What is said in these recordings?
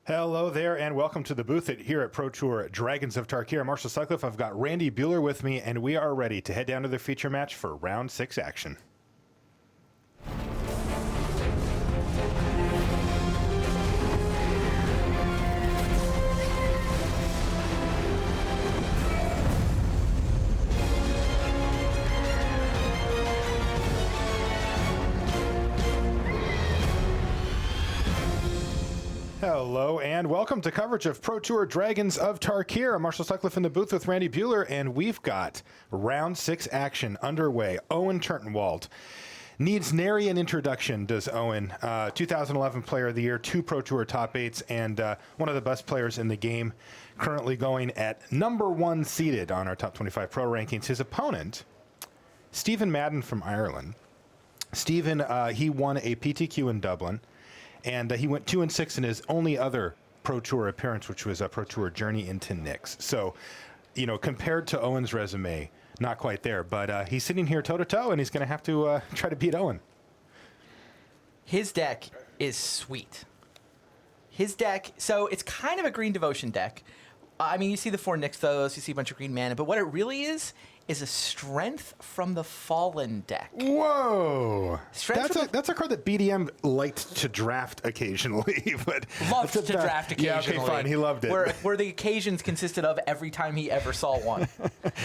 Hello there, and welcome to the booth here at Pro Tour Dragons of Tarkir. I'm Marshall Sutcliffe. I've got Randy Buehler with me, and we are ready to head down to the feature match for round 6 action. Hello and welcome to coverage of Pro Tour Dragons of Tarkir. I'm Marshall Sutcliffe in the booth with Randy Buehler, and we've got round 6 action underway. Owen Turtenwald needs nary an introduction, does Owen. 2011 Player of the Year, 2 Pro Tour top 8s, and one of the best players in the game. Currently going at #1 seeded on our top 25 pro rankings. His opponent, Stephen Madden from Ireland. Stephen, he won a PTQ in Dublin. And he went 2-6 in his only other Pro Tour appearance, which was a Pro Tour Journey into Nix. So, you know, compared to Owen's resume, not quite there. But he's sitting here toe-to-toe, and he's going to have to try to beat Owen. His deck is sweet. His deck, so it's kind of a green devotion deck. I mean, you see the 4 Nixos, you see a bunch of green mana, but what it really is a Strength from the Fallen deck. Whoa! That's a card that BDM liked to draft occasionally. But loved to draft occasionally. Yeah, okay, fine. He loved it. Where the occasions consisted of every time he ever saw one.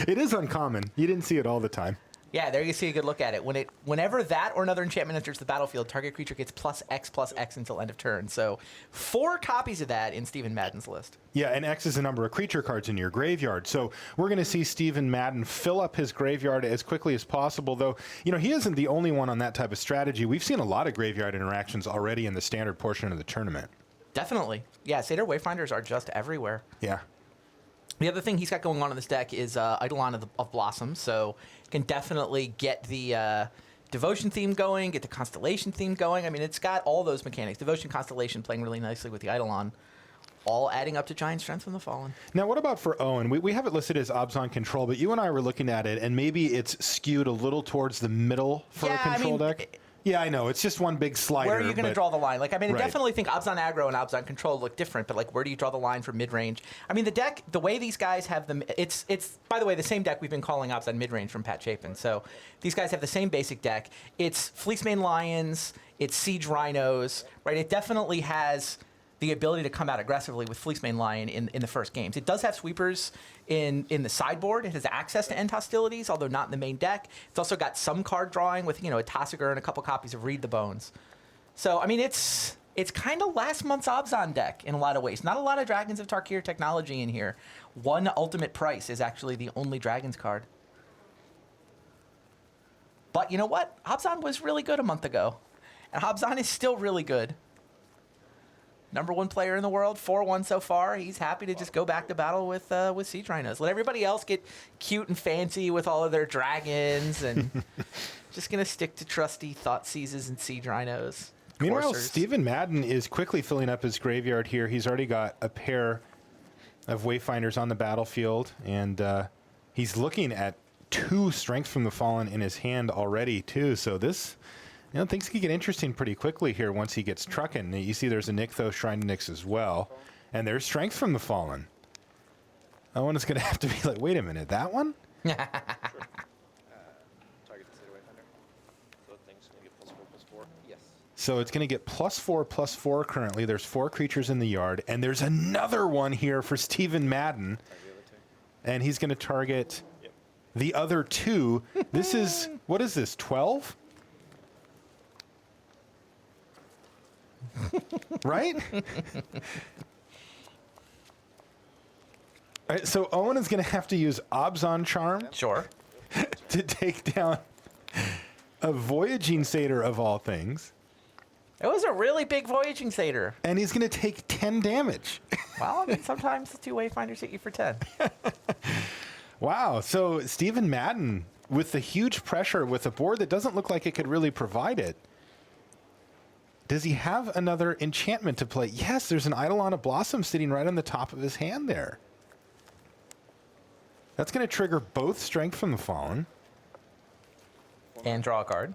It is uncommon. You didn't see it all the time. Yeah, there you see a good look at it. Whenever that or another enchantment enters the battlefield, target creature gets +X until end of turn. So 4 copies of that in Stephen Madden's list. Yeah, and X is the number of creature cards in your graveyard. So we're going to see Stephen Madden fill up his graveyard as quickly as possible, though, you know, he isn't the only one on that type of strategy. We've seen a lot of graveyard interactions already in the standard portion of the tournament. Definitely. Yeah, Satyr Wayfinders are just everywhere. Yeah. The other thing he's got going on in this deck is Eidolon of Blossom, so can definitely get the Devotion theme going, get the Constellation theme going. I mean, it's got all those mechanics. Devotion, Constellation playing really nicely with the Eidolon, all adding up to Giant Strength from the Fallen. Now, what about for Owen? We have it listed as Obzon Control, but you and I were looking at it, and maybe it's skewed a little towards the middle for a control deck. Yeah, I know. It's just one big slider. Where are you going to draw the line? Like, I mean, I Right. definitely think Obzon Aggro and Obzon Control look different, but, like, where do you draw the line for mid-range? I mean, the deck, the way these guys have them, it's by the way, the same deck we've been calling Obzon mid-range from Pat Chapin. So these guys have the same basic deck. It's Fleecemane Lions, it's Siege Rhinos, right? It definitely has the ability to come out aggressively with Fleecemane Lion in the first games. It does have sweepers in the sideboard. It has access to end hostilities, although not in the main deck. It's also got some card drawing with, you know, a Tasigur and a couple copies of Read the Bones. So, I mean, it's kind of last month's Obzon deck in a lot of ways. Not a lot of Dragons of Tarkir technology in here. 1 Ultimate Price is actually the only Dragons card. But you know what? Obzon was really good a month ago. And Obzon is still really good. #1 player in the world, 4-1 so far. He's happy to just go back to battle with Siege Rhinos. Let everybody else get cute and fancy with all of their dragons, and just going to stick to trusty Thoughtseizes and Siege Rhinos. Meanwhile, Stephen Madden is quickly filling up his graveyard here. He's already got a pair of Wayfinders on the battlefield, and he's looking at 2 Strength from the Fallen in his hand already, too. So this... You know, things can get interesting pretty quickly here once he gets trucking. You see there's a Nykthos Shrine to Nyx as well. And there's Strength from the Fallen. Owen is going to have to be like, wait a minute, that one? Target the Satyr Wayfinder. So that thing's going to get +4/+4. Yes. So it's going to get +4/+4 currently. There's 4 creatures in the yard. And there's another one here for Stephen Madden. And he's going to target the other 2. This is, what is this, 12? Right? All right, so Owen is going to have to use Obzon Charm Sure. to take down a Voyaging Satyr of all things. It was a really big Voyaging Satyr. And he's going to take 10 damage. Well, I mean, sometimes the 2 Wayfinders hit you for 10. Wow. So Stephen Madden, with the huge pressure, with a board that doesn't look like it could really provide it, does he have another enchantment to play? Yes, there's an Eidolon of Blossom sitting right on the top of his hand there. That's going to trigger both Strength from the Fallen. And draw a card.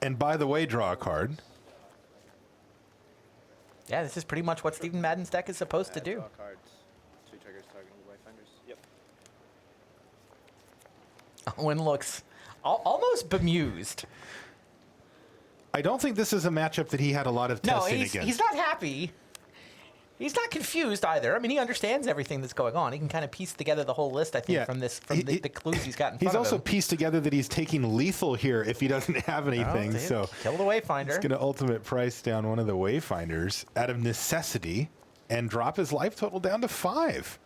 And by the way, draw a card. Yeah, this is pretty much what Stephen Madden's deck is supposed to do. Draw cards. 2 triggers targeting Wayfinders. Yep. Owen looks almost bemused. I don't think this is a matchup that he had a lot of No, testing against. he's not happy. He's not confused either. I mean, he understands everything that's going on. He can kind of piece together the whole list, I think, from the clues he's got in front of him. He's also pieced together that he's taking lethal here if he doesn't have anything. So kill the Wayfinder. he's going to ultimate price down one of the Wayfinders out of necessity and drop his life total down to 5.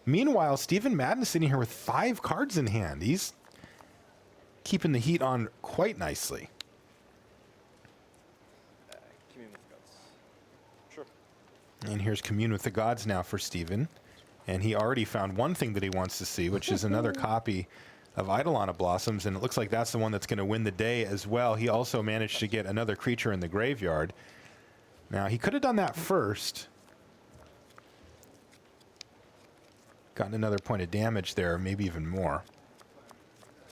Meanwhile, Stephen Madden is sitting here with 5 cards in hand. He's keeping the heat on quite nicely. Commune with the gods. Sure. And here's Commune with the Gods now for Stephen. And he already found one thing that he wants to see, which is another copy of Eidolon of Blossoms. And it looks like that's the one that's going to win the day as well. He also managed to get another creature in the graveyard. Now, he could have done that first. Gotten another point of damage there, maybe even more.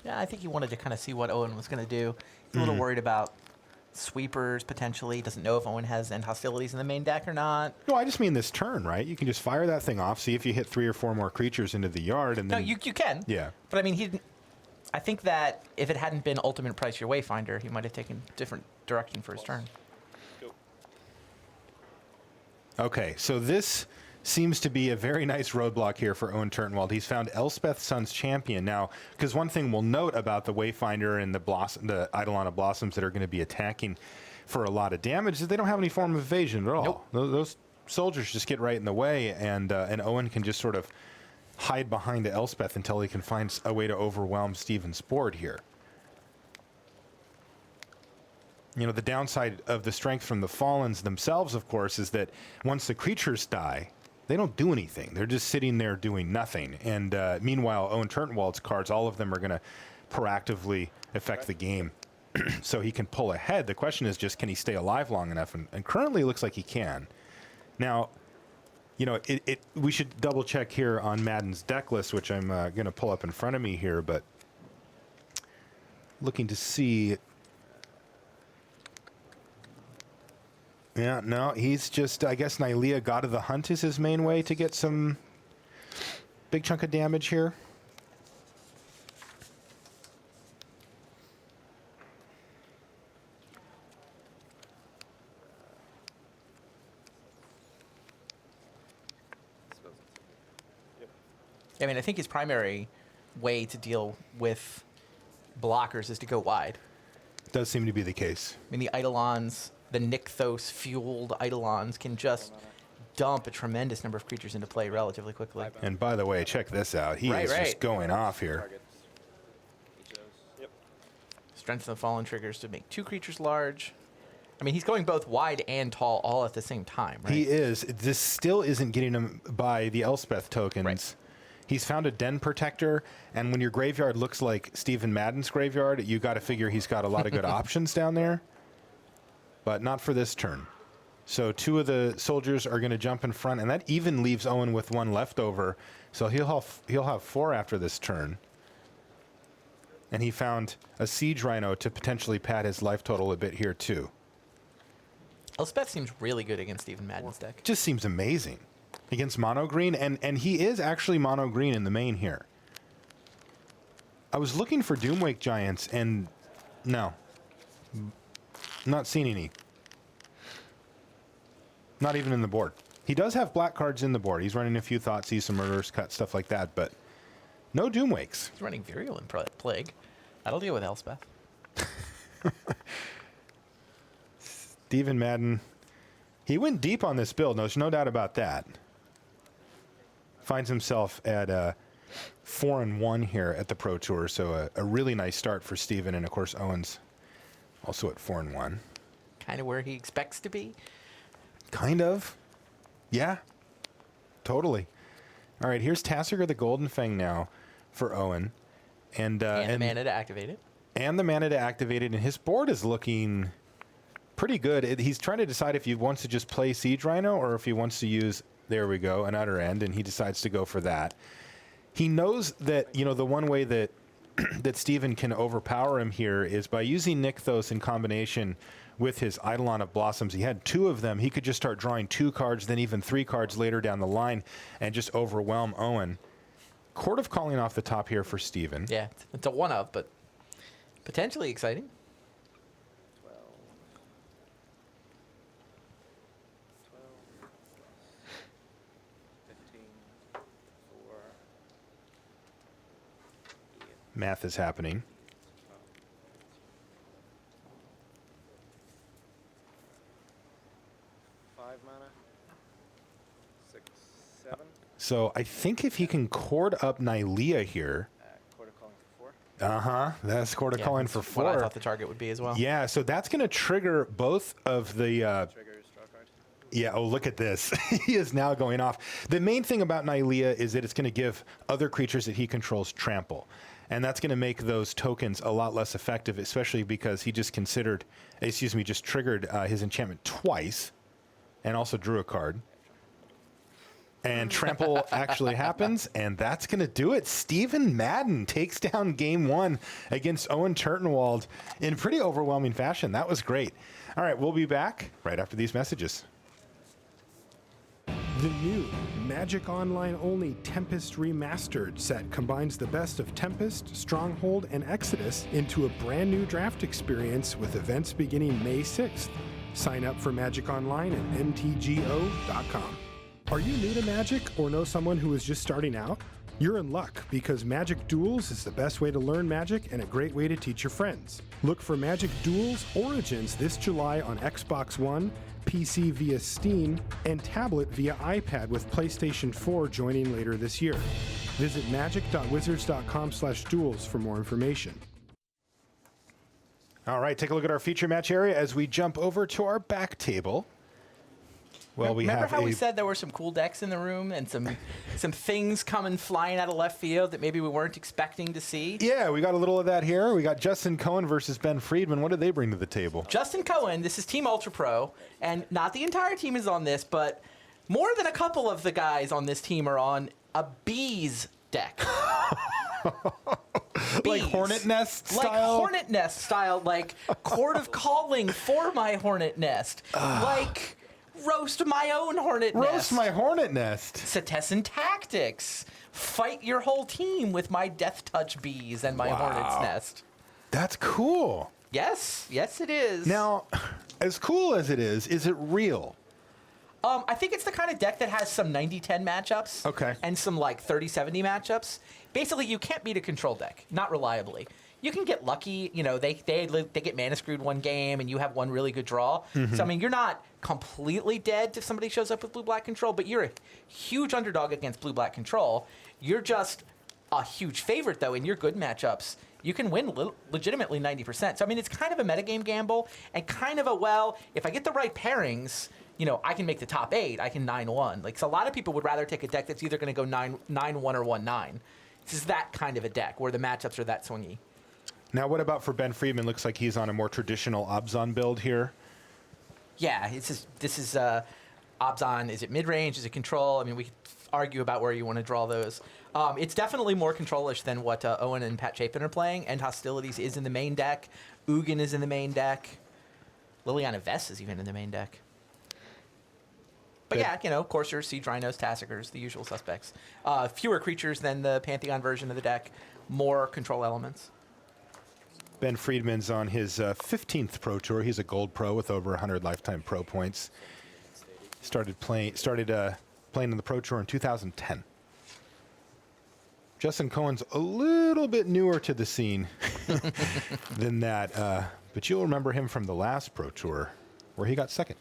Yeah, I think he wanted to kind of see what Owen was going to do. He's a little worried about sweepers, potentially. Doesn't know if Owen has end hostilities in the main deck or not. No, I just mean this turn, right? You can just fire that thing off, see if you hit 3 or 4 more creatures into the yard, and then... No, you can. Yeah. But, I mean, he didn't... I think that if it hadn't been ultimate price your Wayfinder, he might have taken a different direction for his turn. Go. Okay, so this seems to be a very nice roadblock here for Owen Turtenwald. He's found Elspeth Sun's Champion. Now, because one thing we'll note about the Wayfinder and the Eidolon of Blossoms that are going to be attacking for a lot of damage is they don't have any form of evasion at all. Nope. Those soldiers just get right in the way, and Owen can just sort of hide behind the Elspeth until he can find a way to overwhelm Stephen's board here. You know, the downside of the strength from the Fallens themselves, of course, is that once the creatures die, they don't do anything. They're just sitting there doing nothing. And meanwhile, Owen Turtenwald's cards, all of them are going to proactively affect the game. So he can pull ahead. The question is just, can he stay alive long enough? And currently it looks like he can. Now, you know, we should double check here on Madden's deck list, which I'm going to pull up in front of me here, but looking to see... Yeah, no, he's just, I guess Nylea, God of the Hunt is his main way to get some big chunk of damage here. I mean, I think his primary way to deal with blockers is to go wide. Does seem to be the case. I mean, the Eidolons, the Nykthos-fueled Eidolons can just dump a tremendous number of creatures into play relatively quickly. And by the way, check this out. He is just going off here. Targets. Each of those. Yep. Strength of the Fallen triggers to make 2 creatures large. I mean, he's going both wide and tall all at the same time, right? He is. This still isn't getting him by the Elspeth tokens. Right. He's found a Den Protector, and when your graveyard looks like Stephen Madden's graveyard, you got to figure he's got a lot of good options down there. But not for this turn. So 2 of the soldiers are going to jump in front, and that even leaves Owen with 1 left over. So he'll have 4 after this turn. And he found a Siege Rhino to potentially pad his life total a bit here too. Elspeth seems really good against Stephen Madden's deck. Just seems amazing against mono green, and he is actually mono green in the main here. I was looking for Doomwake Giants, and no. Not seeing any. Not even in the board. He does have black cards in the board. He's running a few Thoughtseize, some Murderous Cut, stuff like that, but no Doomwakes. He's running Virulent Plague. That'll deal with Elspeth. Stephen Madden, he went deep on this build. There's no doubt about that. Finds himself at 4-1 here at the Pro Tour, so a really nice start for Stephen, and of course Owen's also at 4-1. Kind of where he expects to be. Kind of. Yeah. Totally. All right, here's Tarkir the Golden Fang now for Owen. And the mana to activate it. And the mana to activate it, and his board is looking pretty good. He's trying to decide if he wants to just play Siege Rhino or if he wants to use, there we go, an Utter End, and he decides to go for that. He knows that, you know, the one way that that Stephen can overpower him here is by using Nykthos in combination with his Eidolon of Blossoms. He had 2 of them. He could just start drawing 2 cards, then even 3 cards later down the line, and just overwhelm Owen. Court of Calling off the top here for Stephen. Yeah, it's a one of, but potentially exciting. 12. 15. 4. Yeah. Math is happening. 5 mana. 6, 7. So I think if he can cord up Nylea here. Quarter calling for 4. Uh-huh. That's Court of Calling for that's 4. what I thought the target would be as well. Yeah, so that's going to trigger both of the... Triggers, draw card. Yeah, oh, look at this. He is now going off. The main thing about Nylea is that it's going to give other creatures that he controls trample. And that's going to make those tokens a lot less effective, especially because he just just triggered his enchantment twice and also drew a card. And trample actually happens, and that's going to do it. Stephen Madden takes down game 1 against Owen Turtenwald in pretty overwhelming fashion. That was great. All right, we'll be back right after these messages. The new Magic Online only Tempest Remastered set combines the best of Tempest, Stronghold, and Exodus into a brand new draft experience with events beginning May 6th. Sign up for Magic Online at mtgo.com. Are you new to Magic or know someone who is just starting out? You're in luck because Magic Duels is the best way to learn Magic and a great way to teach your friends. Look for Magic Duels Origins this July on Xbox One, PC via Steam, and tablet via iPad with PlayStation 4 joining later this year. Visit magic.wizards.com/duels for more information. All right, take a look at our feature match area as we jump over to our back table. Well, we Remember have how we said there were some cool decks in the room and some things coming flying out of left field that maybe we weren't expecting to see? Yeah, we got a little of that here. We got Justin Cohen versus Ben Friedman. What did they bring to the table? Justin Cohen, this is Team Ultra Pro, and not the entire team is on this, but more than a couple of the guys on this team are on a bees deck. Like Hornet Nest style? Like Hornet Nest style, like Court of Calling for my Hornet Nest. Like roast my own Hornet Nest. Roast my Hornet Nest. Setessan Tactics. Fight your whole team with my Death Touch bees and my Hornet's Nest. That's cool. Yes, yes it is. Now, as cool as it is it real? I think it's the kind of deck that has some 90-10 matchups. Okay. And some like 30-70 matchups. Basically, you can't beat a control deck, not reliably. You can get lucky, you know, they get mana screwed one game and you have one really good draw. Mm-hmm. So, I mean, you're not completely dead if somebody shows up with blue-black control, but you're a huge underdog against blue-black control. You're just a huge favorite, though, in your good matchups. You can win legitimately 90%. So, I mean, it's kind of a metagame gamble and kind of a, well, if I get the right pairings, you know, I can make the top 8. I can 9-1. Like, so a lot of people would rather take a deck that's either going to go 9-1 or 1-9. This is that kind of a deck where the matchups are that swingy. Now, what about for Ben Friedman? Looks like he's on a more traditional Obzon build here. Yeah, this is Obzon. Is it mid-range? Is it control? I mean, we could argue about where you want to draw those. It's definitely more control-ish than what Owen and Pat Chapin are playing. End Hostilities is in the main deck. Ugin is in the main deck. Liliana Vess is even in the main deck. But yeah, you know, Coursers, Siege Rhinos, Tassikers, the usual suspects. Fewer creatures than the Pantheon version of the deck. More control elements. Ben Friedman's on his 15th Pro Tour. He's a gold pro with over 100 lifetime pro points. Started playing in the Pro Tour in 2010. Justin Cohen's a little bit newer to the scene than that, but you'll remember him from the last Pro Tour where he got second.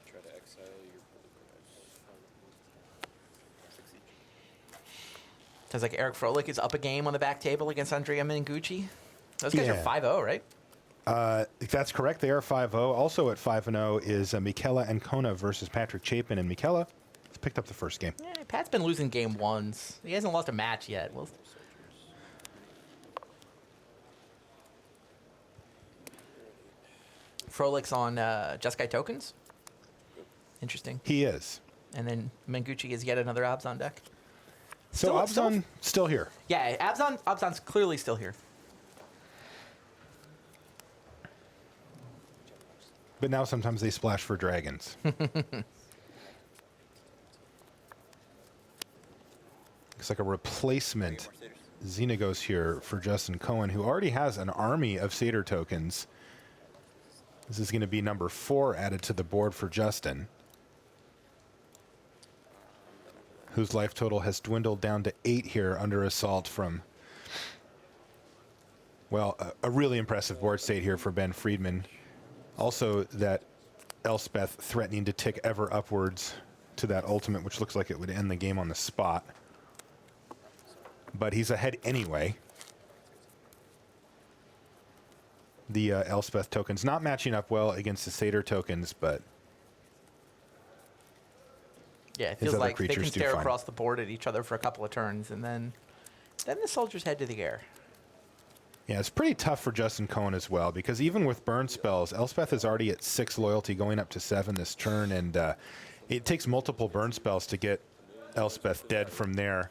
Try to exile your Sounds like Eric Froelich is up a game on the back table against Andrea Mengucci. Those guys are 5-0, right? That's correct. They are 5-0. Also at 5-0 is Michela Ancona versus Patrick Chapin, and Michela has picked up the first game. Yeah, Pat's been losing game ones. He hasn't lost a match yet. Well, Frolich's on Jeskai Tokens. Interesting. He is. And then Mengucci is yet another Obzon deck. So Obzon still here. Yeah, Obzon's clearly still here. But now sometimes they splash for dragons. Looks like a replacement Xenagos here for Justin Cohen, who already has an army of Satyr tokens. This is going to be number 4 added to the board for Justin, whose life total has dwindled down to 8 here under assault from, well, a really impressive board state here for Ben Friedman. Also, that Elspeth threatening to tick ever upwards to that ultimate, which looks like it would end the game on the spot. But he's ahead anyway. The Elspeth tokens not matching up well against the Satyr tokens, but yeah, it feels like they can stare across the board at each other for a couple of turns, and then the soldiers head to the air. Yeah, it's pretty tough for Justin Cohen as well, because even with burn spells, Elspeth is already at 6 loyalty, going up to 7 this turn, and it takes multiple burn spells to get Elspeth dead from there.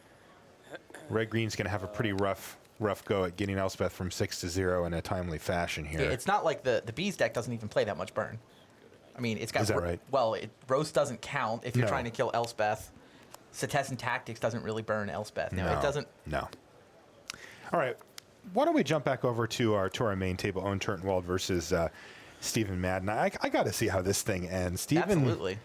Red-green's going to have a pretty rough go at getting Elspeth from 6 to 0 in a timely fashion here. Yeah, it's not like the Bees deck doesn't even play that much burn. I mean, it's got... Is that right? Well, Roast doesn't count if you're trying to kill Elspeth. Cetizen Tactics doesn't really burn Elspeth. No, it doesn't... No. All right. Why don't we jump back over to our main table, Owen Turtenwald versus Stephen Madden. I got to see how this thing ends. Stephen Absolutely.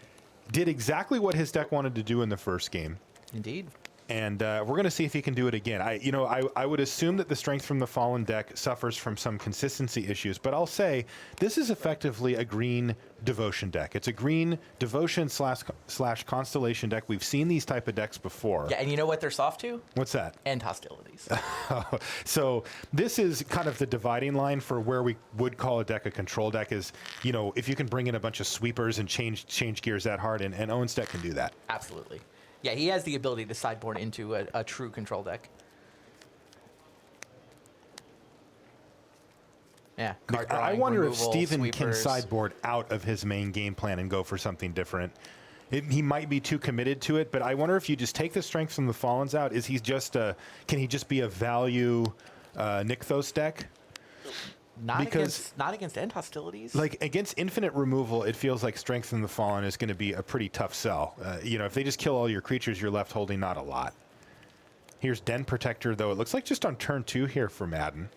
did exactly what his deck wanted to do in the first game. Indeed. And we're going to see if he can do it again. I would assume that the Strength from the Fallen deck suffers from some consistency issues, but I'll say this is effectively a green devotion deck. It's a green devotion slash constellation deck. We've seen these type of decks before. Yeah, and you know what they're soft to? What's that? End hostilities. So this is kind of the dividing line for where we would call a deck a control deck is, if you can bring in a bunch of sweepers and change gears that hard, and Owen's deck can do that. Absolutely. Yeah, he has the ability to sideboard into a true control deck. Yeah. I wonder if Stephen can sideboard out of his main game plan and go for something different. He might be too committed to it, but I wonder if you just take the Strength from the Fallens out, is he just can he just be a value Nykthos deck? Not against end hostilities. Like against infinite removal, it feels like Strength from the Fallen is going to be a pretty tough sell. If they just kill all your creatures, you're left holding not a lot. Here's Den Protector, though. It looks like just on turn 2 here for Madden.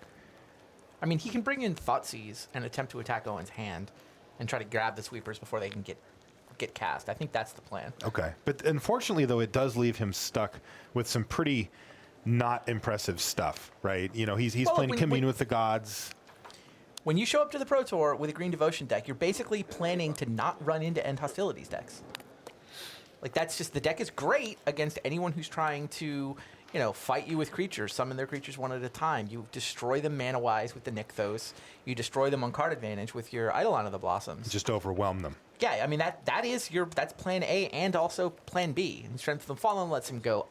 I mean, he can bring in Thoughtseize and attempt to attack Owen's hand and try to grab the sweepers before they can get cast. I think that's the plan. Okay. But unfortunately, though, it does leave him stuck with some pretty not impressive stuff, right? He's playing Commune with the Gods. When you show up to the Pro Tour with a Green Devotion deck, you're basically planning to not run into End Hostilities decks. Like, that's just, the deck is great against anyone who's trying to, fight you with creatures, summon their creatures one at a time. You destroy them mana-wise with the Nykthos. You destroy them on card advantage with your Eidolon of the Blossoms. Just overwhelm them. Yeah, I mean, that's plan A and also plan B. And Strength from the Fallen lets him go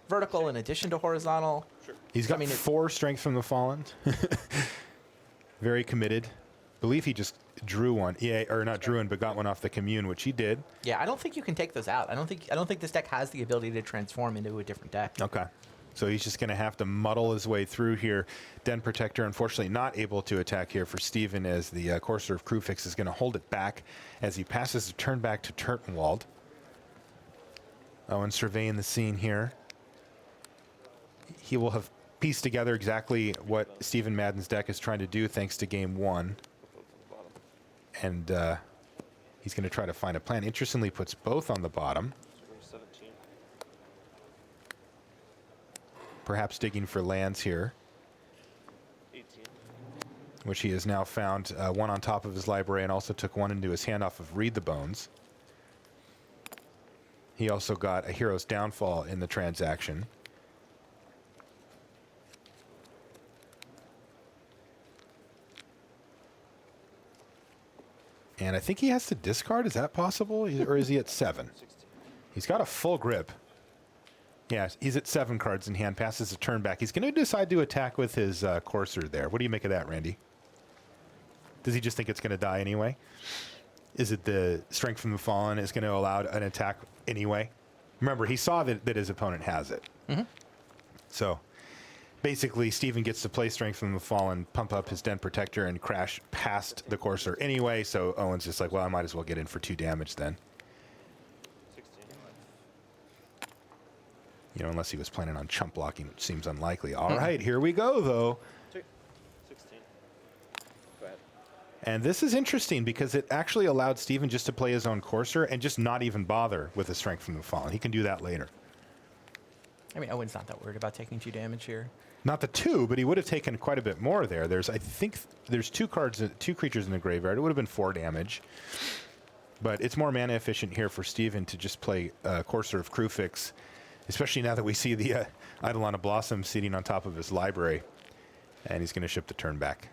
vertical in addition to horizontal. Sure. He's got 4 Strength from the Fallen. Very committed. Believe he just drew one. Yeah, or not drew one, but got one off the Commune, which he did. Yeah, I don't think you can take those out. I don't think this deck has the ability to transform into a different deck. Okay. So he's just going to have to muddle his way through here. Den Protector, unfortunately, not able to attack here for Stephen, as the Courser of Crewfix is going to hold it back as he passes the turn back to Turtenwald. Owen surveying the scene here. He will have pieced together exactly what Stephen Madden's deck is trying to do thanks to game 1. And he's going to try to find a plan. Interestingly, puts both on the bottom. 17. Perhaps digging for lands here, 18. which he has now found one on top of his library, and also took one into his hand off of Read the Bones. He also got a Hero's Downfall in the transaction. And I think he has to discard. Is that possible? Or is he at 7? 16. He's got a full grip. Yeah, he's at 7 cards in hand, passes a turn back. He's going to decide to attack with his Courser there. What do you make of that, Randy? Does he just think it's going to die anyway? Is it the Strength from the Fallen is going to allow an attack anyway? Remember, he saw that his opponent has it. Mm-hmm. So basically, Stephen gets to play Strength from the Fallen, pump up his Den Protector, and crash past the Courser anyway. So Owen's just like, well, I might as well get in for 2 damage then. 16. You know, unless he was planning on chump blocking, which seems unlikely. All right, here we go, though. 16. Go ahead. And this is interesting because it actually allowed Stephen just to play his own Courser and just not even bother with the Strength from the Fallen. He can do that later. I mean, Owen's not that worried about taking 2 damage here. Not the 2, but he would have taken quite a bit more there. I think there's 2 creatures in the graveyard. It would have been 4 damage. But it's more mana efficient here for Stephen to just play Courser of Crewfix, especially now that we see the Eidolon of Blossom sitting on top of his library. And he's going to ship the turn back.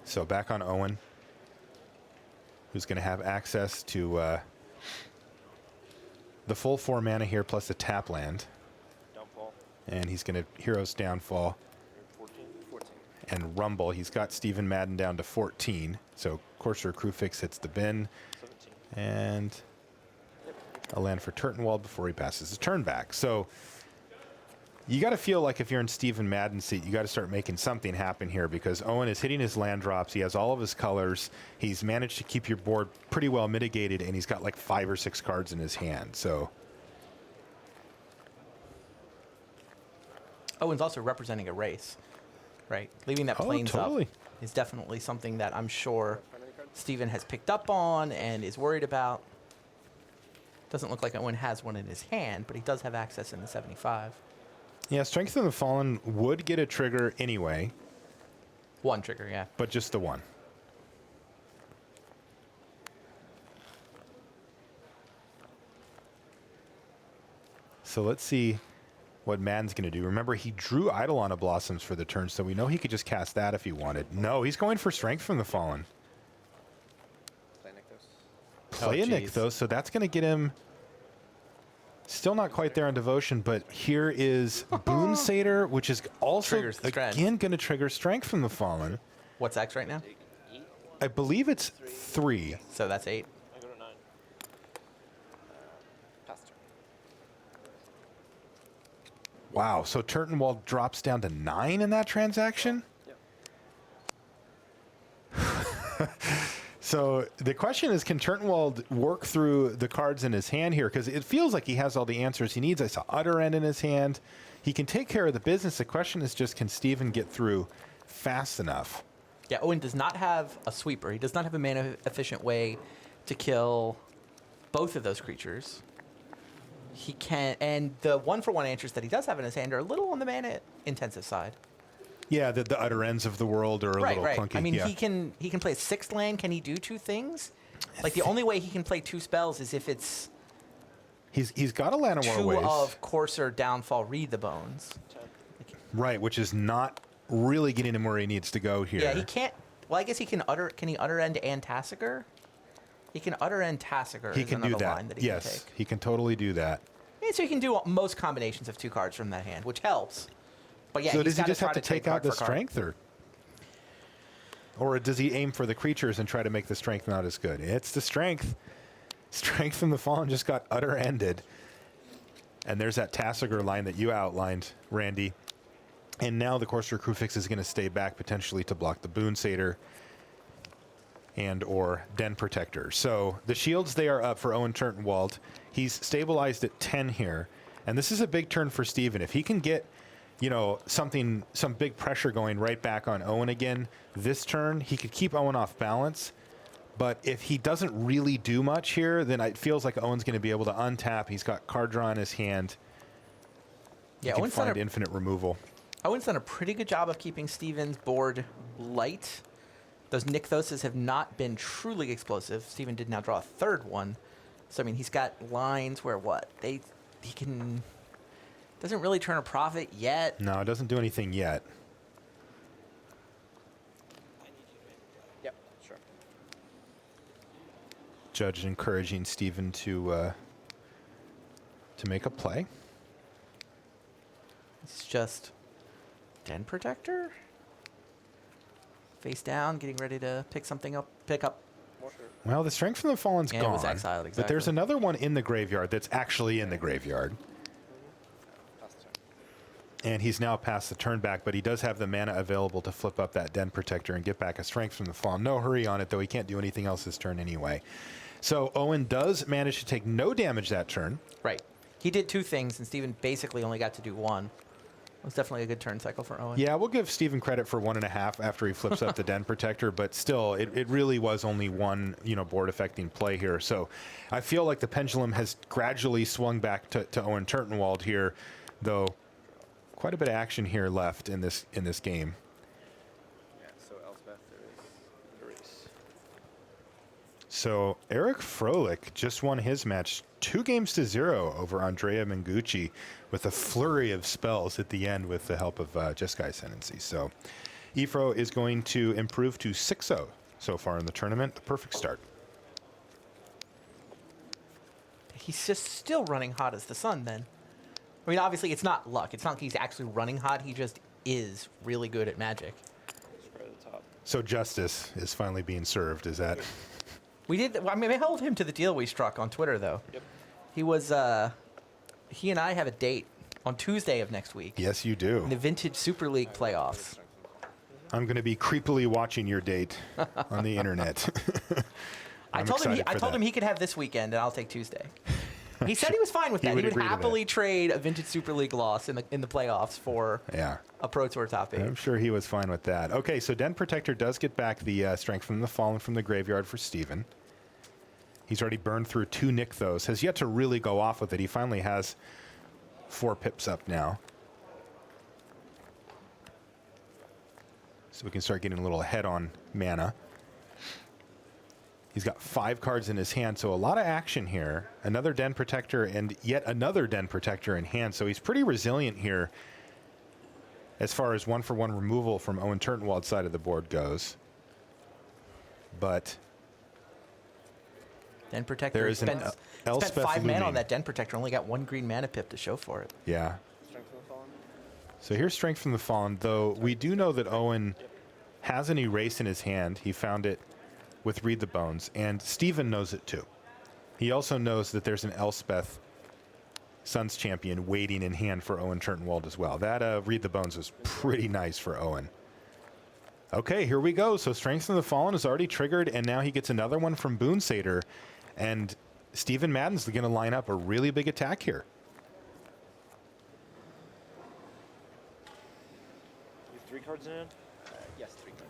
So back on Owen, who's going to have access to the full 4 mana here plus a tap land. Downfall. And he's going to Hero's Downfall 14. and Rumble. He's got Stephen Madden down to 14. So Courser Crewfix hits the bin. 17. And a land for Turtenwald before he passes his turn back. So you got to feel like if you're in Stephen Madden's seat, you got to start making something happen here because Owen is hitting his land drops. He has all of his colors. He's managed to keep your board pretty well mitigated, and he's got like 5 or 6 cards in his hand. So Owen's also representing a race, right? Leaving that plains totally. up is definitely something that I'm sure Stephen has picked up on and is worried about. Doesn't look like Owen has one in his hand, but he does have access in the 75. yeah, Strength from the Fallen would get a trigger anyway, 1 trigger, yeah. but just the 1. So let's see what Madden's going to do. Remember, he drew Eidolon of Blossoms for the turn, so we know he could just cast that if he wanted. No, he's going for Strength from the Fallen. Play Nykthos. Play a geez. Nykthos, so that's going to get him still not quite there on Devotion, but here is Boon Satyr, which is also, Triggers the strength. again, going to trigger Strength from the Fallen. What's X right now? Take 8. I believe it's 3. So that's 8. I go to 9. Pass turn. Wow, so Turtenwald drops down to 9 in that transaction? Yep. So the question is, can Turtenwald work through the cards in his hand here? Because it feels like he has all the answers he needs. I saw Utter End in his hand. He can take care of the business. The question is just, can Stephen get through fast enough? Yeah, Owen does not have a sweeper. He does not have a mana-efficient way to kill both of those creatures. He can, and the 1-for-1 answers that he does have in his hand are a little on the mana-intensive side. Yeah, the Utter Ends of the world are a little clunky. I mean, yeah. he can play a 6th land. Can he do 2 things? Like the only way he can play 2 spells is if it's He's got a Llanowar 2 Ways. of Courser, Downfall, Read the Bones. 10. Right, which is not really getting him where he needs to go here. Yeah, he can't. Well, I guess he can utter. Can he utter end and Tassiger? He can utter end Tassiger. He is can do another that. line that he can Yes, take. he can totally do that. Yeah, so he can do most combinations of 2 cards from that hand, which helps. But yeah, So he's does he gotta just try have to trade take out card the for card. strength, or does he aim for the creatures and try to make the strength not as good? It's the strength. Strength from the Fallen just got utter ended. And there's that Tassiger line that you outlined, Randy. And now the Courser Crewfix is going to stay back potentially to block the Boon Satyr and or Den Protector. So the shields, they are up for Owen Turtenwald. He's stabilized at 10 here. And this is a big turn for Stephen. If he can get, you know, some big pressure going right back on Owen again this turn, he could keep Owen off balance. But if he doesn't really do much here, then it feels like Owen's going to be able to untap. He's got card draw in his hand. Yeah, he can Owen's done find a- infinite removal. Owen's done a pretty good job of keeping Steven's board light. Those Nykthoses have not been truly explosive. Steven did now draw a 3rd one. So, I mean, he's got lines where he can... Doesn't really turn a profit yet. No, it doesn't do anything yet. Yep, sure. Judge encouraging Stephen to make a play. It's just Den Protector. Face down, getting ready to pick something up. Pick up Well, the Strength from the Fallen's Yeah, gone. it was exiled, But there's exactly. another one in the graveyard that's actually in the graveyard. Pass the turn. And he's now past the turn back, but he does have the mana available to flip up that Den Protector and get back a Strength from the Fallen. No hurry on it, though. He can't do anything else this turn anyway. So Owen does manage to take no damage that turn. Right. He did 2 things, and Steven basically only got to do 1. It was definitely a good turn cycle for Owen. Yeah, we'll give Stephen credit for 1.5 after he flips up the Den Protector, but still, it really was only one, board affecting play here. So I feel like the pendulum has gradually swung back to Owen Turtenwald here, though quite a bit of action here left in this game. Yeah, so Elspeth, there is erase. So Eric Froelich just won his match 2-0 over Andrea Mengucci with a flurry of spells at the end with the help of Jeskai Ascendancy. So Ifro is going to improve to 6-0 so far in the tournament. The perfect start. He's just still running hot as the sun then. I mean, obviously, it's not luck. It's not like he's actually running hot. He just is really good at Magic. Just right at the top. So justice is finally being served, is that? We held him to the deal we struck on Twitter, though. Yep. He and I have a date on Tuesday of next week Yes, you do. in the Vintage Super League playoffs. I'm going to be creepily watching your date on the internet. I I'm told him excited for that. he could have this weekend, and I'll take Tuesday. He said he was fine with He that. would He would agree to happily that. trade a Vintage Super League loss in the playoffs for Yeah. a Pro Tour top 8. I'm sure he was fine with that. Okay, so Den Protector does get back the Strength from the Fallen from the graveyard for Steven. He's already burned through 2 Nykthos. Has yet to really go off with it. He finally has 4 pips up now. So we can start getting a little ahead on mana. He's got 5 cards in his hand, so a lot of action here. Another Den Protector and yet another Den Protector in hand. So he's pretty resilient here as far as 1-for-1 removal from Owen Turtenwald's side of the board goes. But Den Protector. there is an spent Elspeth 5 mana looming. on that Den Protector. Only got 1 green mana pip to show for it. Yeah. Strength of the Fallen. So here's Strength from the Fallen, though we do know that Owen has an erase in his hand. He found it with Read the Bones, and Steven knows it too. He also knows that there's an Elspeth Suns Champion waiting in hand for Owen Turtenwald as well. That Read the Bones was pretty nice for Owen. Okay, here we go. So Strength from the Fallen is already triggered, and now he gets another one from Boon Satyr, and Stephen Madden's going to line up a really big attack here. You have 3 cards in hand? Yes, 3 cards.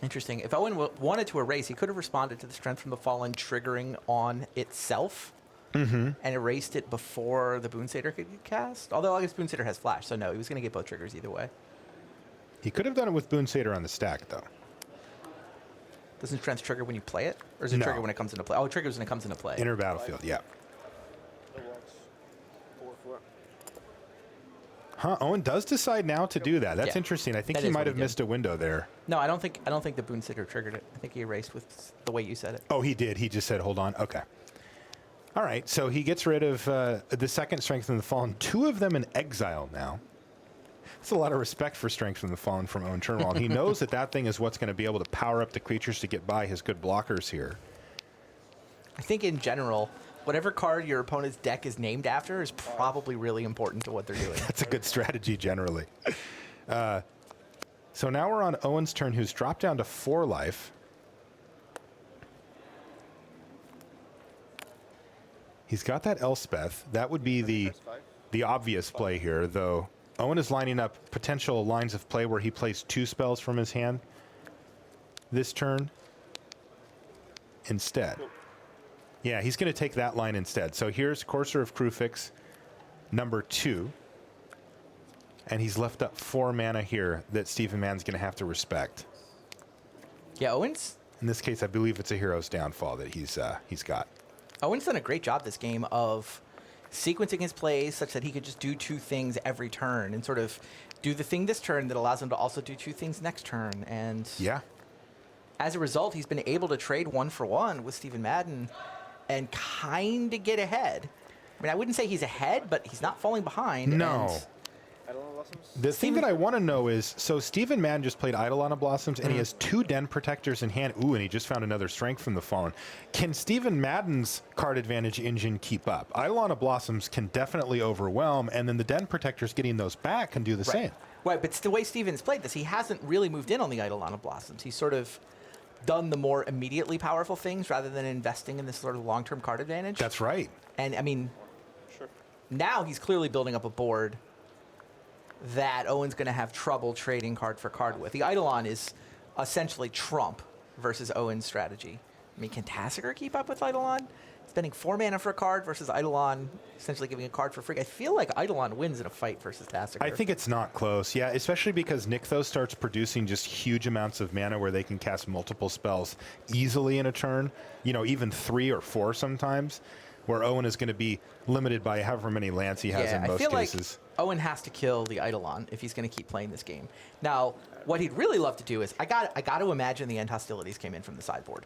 Interesting. If Owen wanted to erase, he could have responded to the Strength from the Fallen triggering on itself and erased it before the Boon Satyr could get cast. Although I guess Boon Satyr has Flash, so no, he was going to get both triggers either way. He could have done it with Boon Satyr on the stack, though. Doesn't Strength trigger when you play it? Or does it No. trigger when it comes into play? Oh, it triggers when it comes into play. Inner battlefield, yeah. No walks. 4-4. Huh, Owen does decide now to do that. That's Yeah. interesting. I think That he is might what he have did. missed a window there. No, I don't think the Boon Satyr triggered it. I think he erased with the way you said it. Oh, he did. He just said, hold on. Okay. All right, so he gets rid of the second Strength from the Fallen. 2 of them in exile now. That's a lot of respect for Strength from the Fallen from Owen Turtenwald. He knows that thing is what's going to be able to power up the creatures to get by his good blockers here. I think in general, whatever card your opponent's deck is named after is probably really important to what they're doing. That's a good strategy generally. So now we're on Owen's turn, who's dropped down to 4 life. He's got that Elspeth. That would be the obvious play here, though. Owen is lining up potential lines of play where he plays 2 spells from his hand this turn instead. Yeah, he's going to take that line instead. So here's Courser of Crufix, number 2. And he's left up 4 mana here that Stephen Madden's going to have to respect. Yeah, Owen's In this case, I believe it's a hero's downfall that he's got. Owen's done a great job this game of sequencing his plays such that he could just do 2 things every turn and sort of do the thing this turn that allows him to also do 2 things next turn. And Yeah. as a result, he's been able to trade 1-for-1 with Stephen Madden and kind of get ahead. I mean, I wouldn't say he's ahead, but he's not falling behind. No. And I don't know. The thing that I want to know is, so Stephen Madden just played Eidolon of Blossoms, and he has 2 Den Protectors in hand. Ooh, and he just found another Strength from the Fallen. Can Stephen Madden's card advantage engine keep up? Eidolon of Blossoms can definitely overwhelm, and then the Den Protectors getting those back can do the same. Right, but the way Steven's played this, he hasn't really moved in on the Eidolon of Blossoms. He's sort of done the more immediately powerful things rather than investing in this sort of long-term card advantage. That's right. And, I mean, Sure. now he's clearly building up a board that Owen's going to have trouble trading card for card with. The Eidolon is essentially Trump versus Owen's strategy. I mean, can Tarkir keep up with Eidolon? Spending 4 mana for a card versus Eidolon, essentially giving a card for free. I feel like Eidolon wins in a fight versus Tarkir. I think it's not close, yeah, especially because Nykthos starts producing just huge amounts of mana where they can cast multiple spells easily in a turn, you know, even 3 or 4 sometimes, where Owen is going to be limited by however many lands he has in most I feel cases. like Owen has to kill the Eidolon if he's going to keep playing this game. Now, what he'd really love to do is, I got to imagine the end hostilities came in from the sideboard.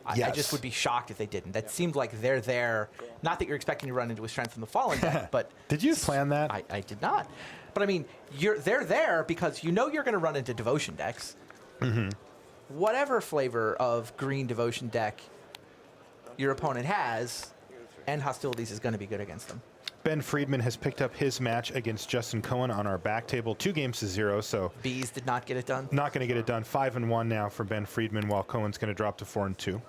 I Yes. just would be shocked if they didn't. That seemed like they're there. Not that you're expecting to run into a Strength from the Fallen deck, but Did you plan that? I did not. But I mean, they're there because you know you're going to run into Devotion decks. Mm-hmm. Whatever flavor of green Devotion deck your opponent has, end hostilities is going to be good against them. Ben Friedman has picked up his match against Justin Cohen on our back table, 2-0, so Bees did not get it done. not going to get it done. 5-1 now for Ben Friedman, while Cohen's going to drop to 4-2.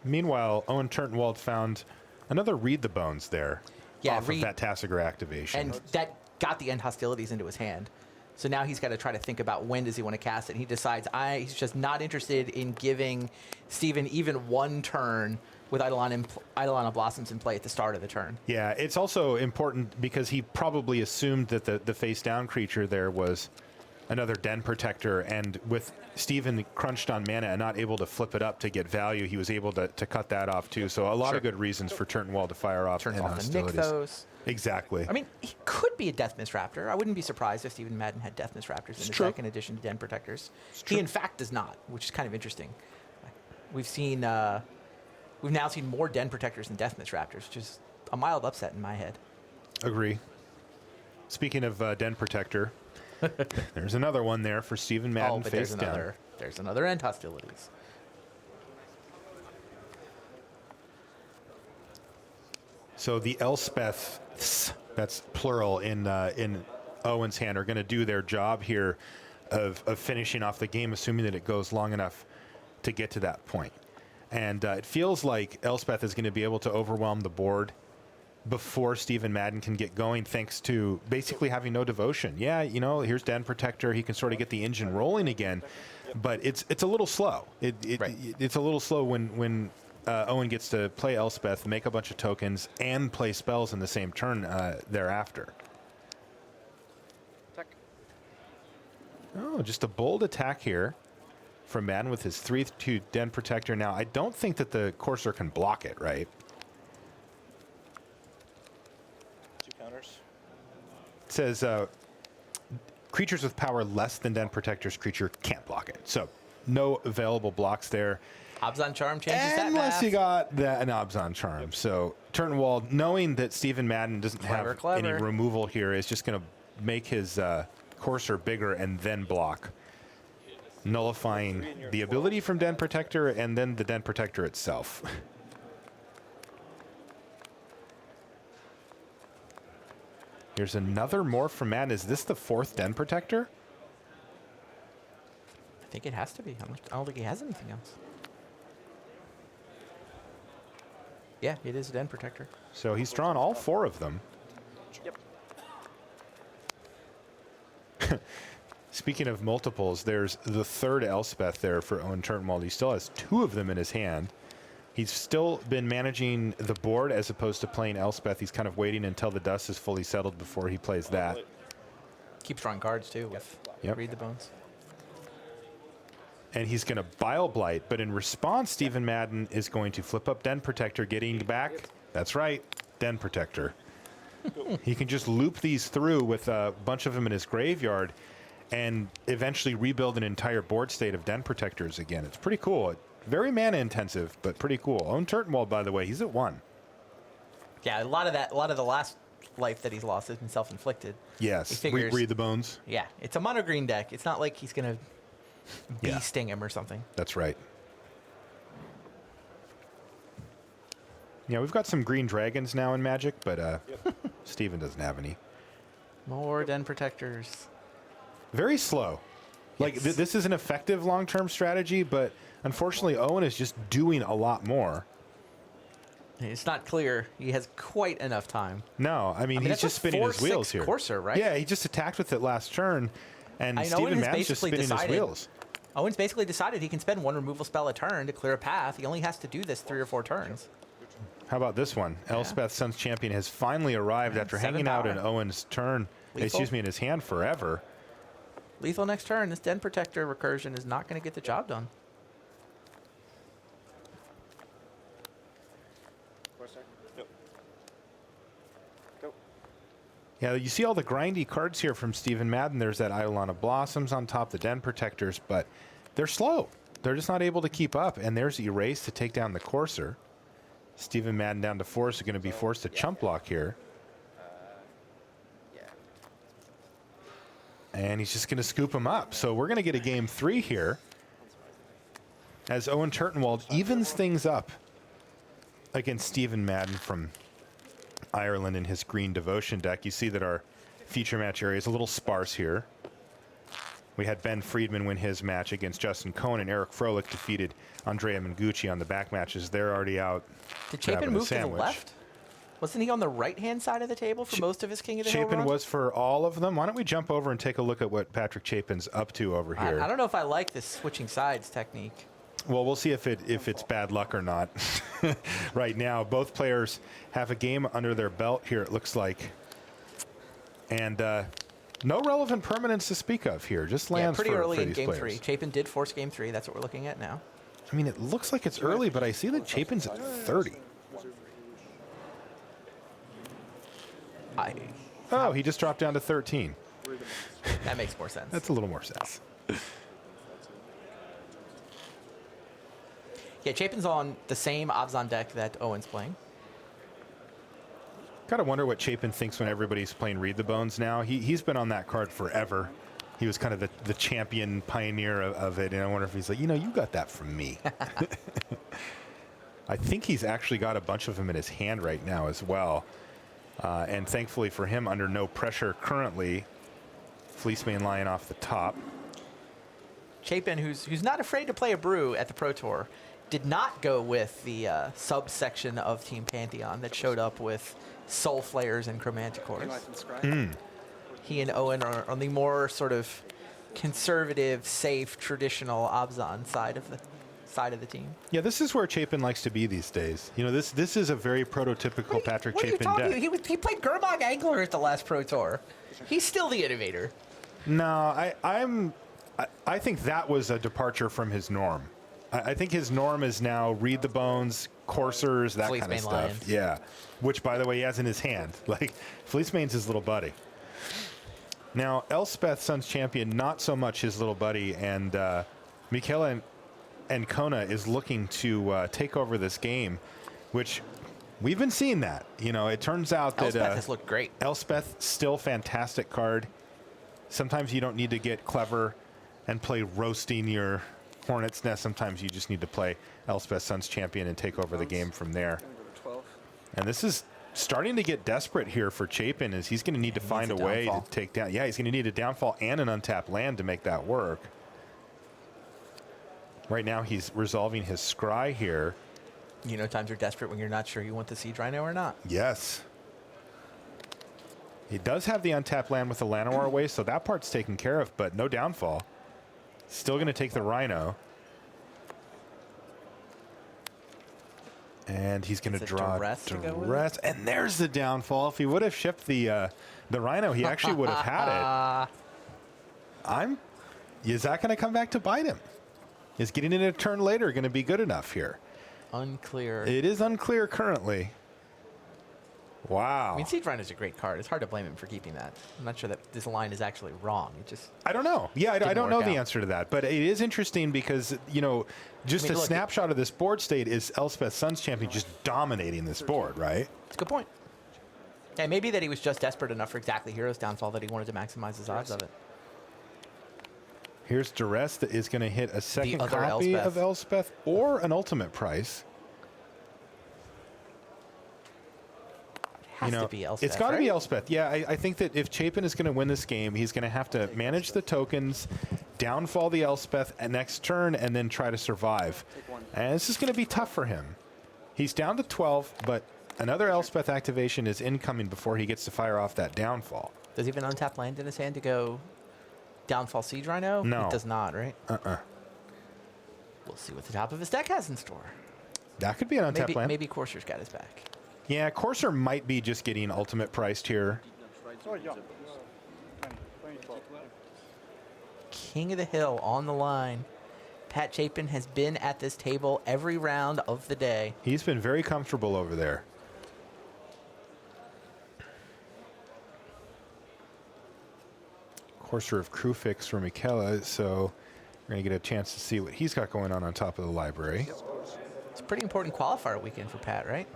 Meanwhile, Owen Turtenwald found another Read the Bones there off of that Tarkir activation. And that got the end hostilities into his hand. So now he's got to try to think about when does he want to cast it. And he decides he's just not interested in giving Steven even one turn with Eidolon of Blossoms in play at the start of the turn. Yeah, it's also important because he probably assumed that the face-down creature there was another Den Protector, and with Steven crunched on mana and not able to flip it up to get value, he was able to cut that off too. So a lot of good reasons for Turtenwald to fire off Turns end off the hostilities. Nykthos. Exactly. I mean, he could be a Deathmiss Raptor. I wouldn't be surprised if Stephen Madden had Deathmiss Raptors in his deck in addition to Den Protectors. He, in fact, does not, which is kind of interesting. We've now seen more Den Protectors than Deathmiss Raptors, which is a mild upset in my head. Agree. Speaking of Den Protector, there's another one there for Stephen Madden but face down. there's another end hostilities. So the Elspeths, that's plural in Owen's hand, are going to do their job here of finishing off the game, assuming that it goes long enough to get to that point. And it feels like Elspeth is going to be able to overwhelm the board before Stephen Madden can get going, thanks to basically having no devotion. Yeah, you know, here's Den Protector. He can sort of get the engine rolling again, but it's a little slow. It's a little slow when Owen gets to play Elspeth, make a bunch of tokens, and play spells in the same turn thereafter. Attack. Oh, just a bold attack here from Madden with his 3/2 Den Protector. Now, I don't think that the Courser can block it, right? 2 counters. It says creatures with power less than Den Protector's creature can't block it. So no available blocks there. Obzon Charm changes that Unless math. you got an Obzon Charm. So Turtenwald, knowing that Stephen Madden doesn't have any removal here, is just going to make his Courser bigger and then block, nullifying the ability from Den Protector and then the Den Protector itself. Here's another morph from Madden. Is this the 4th Den Protector? I think it has to be. I don't think he has anything else. Yeah, it is a Den Protector. So he's drawn all 4 of them. Yep. Speaking of multiples, there's the 3rd Elspeth there for Owen Turtenwald. He still has 2 of them in his hand. He's still been managing the board as opposed to playing Elspeth. He's kind of waiting until the dust is fully settled before he plays that. Keeps drawing cards, too, with Read the Bones. And he's going to Bile Blight, but in response, Stephen Madden is going to flip up Den Protector, getting back. That's right, Den Protector. He can just loop these through with a bunch of them in his graveyard and eventually rebuild an entire board state of Den Protectors again. It's pretty cool. Very mana intensive, but pretty cool. Owen Turtenwald, by the way, he's at 1. Yeah, a lot of the last life that he's lost has been self-inflicted. Yes. He figures, Read the bones. Yeah, it's a mono green deck. It's not like he's going to Yeah. sting him or something. That's right. Yeah, we've got some green dragons now in Magic, but Stephen doesn't have any. More Den Protectors. Very slow. Like, Yes. this is an effective long-term strategy, but unfortunately, Owen is just doing a lot more. It's not clear he has quite enough time. No, I mean he's that's just a spinning his 4/6 wheels here. Courser, right? Yeah, he just attacked with it last turn, and I know Stephen Owen has Madden's just basically spinning his decided- wheels. Owen's basically decided he can spend 1 removal spell a turn to clear a path. He only has to do this 3 or 4 turns. How about this one? Elspeth, Sun's Champion, has finally arrived after 7 hanging out power. in Owen's turn, Lethal. in his hand forever. Lethal next turn. This Den Protector recursion is not going to get the job done. Yep. Go. Yeah, you see all the grindy cards here from Stephen Madden. There's that Eidolon of Blossoms on top, the Den Protectors, but they're slow. They're just not able to keep up, and there's Erase to take down the Courser. Stephen Madden down to 4 is going to be forced to chump block here. And he's just going to scoop him up. So we're going to get a game 3 here as Owen Turtenwald evens things up against Stephen Madden from Ireland in his Green Devotion deck. You see that our feature match area is a little sparse here. We had Ben Friedman win his match against Justin Cohn, and Eric Froelich defeated Andrea Mengucci on the back matches. They're already out. Did grabbing Chapin a move to the sandwich. left? Wasn't he on the right-hand side of the table for most of his King of the Hill Chapin run? was for all of them. Why don't we jump over and take a look at what Patrick Chapin's up to over here? I don't know if I like this switching sides technique. Well, we'll see if it's bad luck or not. Right now, both players have a game under their belt here, it looks like. And no relevant permanents to speak of here. Just lands pretty for early in these Game players. 3. Chapin did force Game 3. That's what we're looking at now. I mean, it looks like it's early, but I see that Chapin's at 30. Oh, he just dropped down to 13. That makes more sense. That's a little more sense. Yeah, Chapin's on the same Abzan deck that Owen's playing. Gotta wonder what Chapin thinks when everybody's playing Read the Bones now. He's been on that card forever. He was kind of the champion pioneer of it, and I wonder if he's like, you got that from me. I think he's actually got a bunch of them in his hand right now as well. And thankfully for him, under no pressure currently, Fleecemane Lion off the top. Chapin, who's not afraid to play a brew at the Pro Tour, did not go with the subsection of Team Pantheon that showed up with Soul Flayers and Chromanticores. He and Owen are on the more sort of conservative, safe, traditional Abzan side of the team. Yeah, this is where Chapin likes to be these days. This is a very prototypical Patrick Chapin deck. He played Gurmag Angler at the last Pro Tour. He's still the innovator. No, I think that was a departure from his norm. I think his norm is now Read the Bones, Coursers, that kind of Fleecemane stuff. Lions. Yeah, which, by the way, he has in his hand. Like, Fleecemane's his little buddy. Now, Elspeth, Sun's Champion, not so much his little buddy, and Michaela and Kona is looking to take over this game, which we've been seeing that. It turns out that Elspeth has looked great. Elspeth, still fantastic card. Sometimes you don't need to get clever and play roasting your Hornet's Nest. Sometimes you just need to play Elspeth, Sun's Champion, and take over the game from there. And this is starting to get desperate here for Chapin, as he's going to need to find a way to take down. Yeah, he's going to need a downfall and an untapped land to make that work. Right now, he's resolving his scry here. Times are desperate when you're not sure you want the Siege Rhino or not. Yes. He does have the untapped land with the Llanowar away, so that part's taken care of, but no downfall. Still going to take the Rhino. And he's going to draw duress to go with duress. And there's the downfall. If he would have shipped the Rhino, he actually would have had it. Is that going to come back to bite him? Is getting it a turn later going to be good enough here? Unclear. It is unclear currently. Wow. I mean, Siege Rhino is a great card. It's hard to blame him for keeping that. I'm not sure that this line is actually wrong. It just I don't know. Yeah, I don't know work the out. answer to that. But it is interesting because, just a look, snapshot of this board state is Elspeth, Sun's Champion, just dominating this board, right? it's a good point. And maybe that he was just desperate enough for exactly Hero's downfall that he wanted to maximize his odds of it. Here's Duress that is going to hit a second other copy Elspeth. of Elspeth or an ultimate price. Has to be Elspeth, it's got to right? be Elspeth. Yeah, I think that if Chapin is going to win this game, he's going to have to manage the tokens, downfall the Elspeth at next turn, and then try to survive. And this is going to be tough for him. He's down to 12, but another Elspeth activation is incoming before he gets to fire off that downfall. Does he have an untapped land in his hand to go downfall Siege Rhino? No. It does not, right? We'll see what the top of his deck has in store. That could be an untapped land. Maybe Courser's got his back. Yeah, Courser might be just getting ultimate priced here. King of the Hill on the line. Pat Chapin has been at this table every round of the day. He's been very comfortable over there. Courser of Crewfix for Michaela, so we're going to get a chance to see what he's got going on top of the library. It's a pretty important qualifier weekend for Pat, right?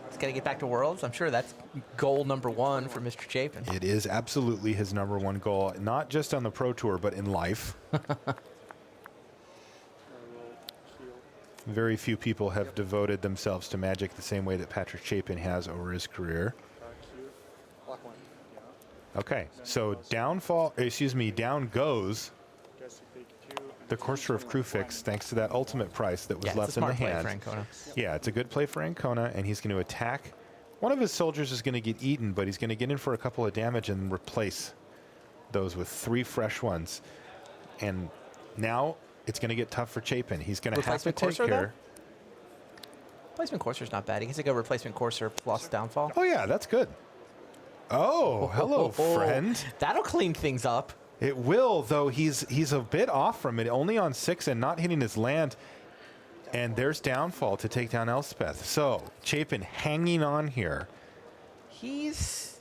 He's got to get back to Worlds. I'm sure that's goal number one for Mr. Chapin. It is absolutely his number one goal, not just on the Pro Tour, but in life. Very few people have devoted themselves to Magic the same way that Patrick Chapin has over his career. Okay, so down goes the Courser of Crewfix, thanks to that ultimate price that was left in the hand. Yeah, it's a good play for Ancona, and he's going to attack. One of his soldiers is going to get eaten, but he's going to get in for a couple of damage and replace those with 3 fresh ones. And now it's going to get tough for Chapin. He's going to have to take care. Replacement Courser's not bad. He gets to go replacement Courser plus downfall. Oh, yeah, that's good. Oh, hello, friend. That'll clean things up. It will, though he's a bit off from it, only on 6 and not hitting his land. And there's downfall to take down Elspeth. So Chapin hanging on here. He's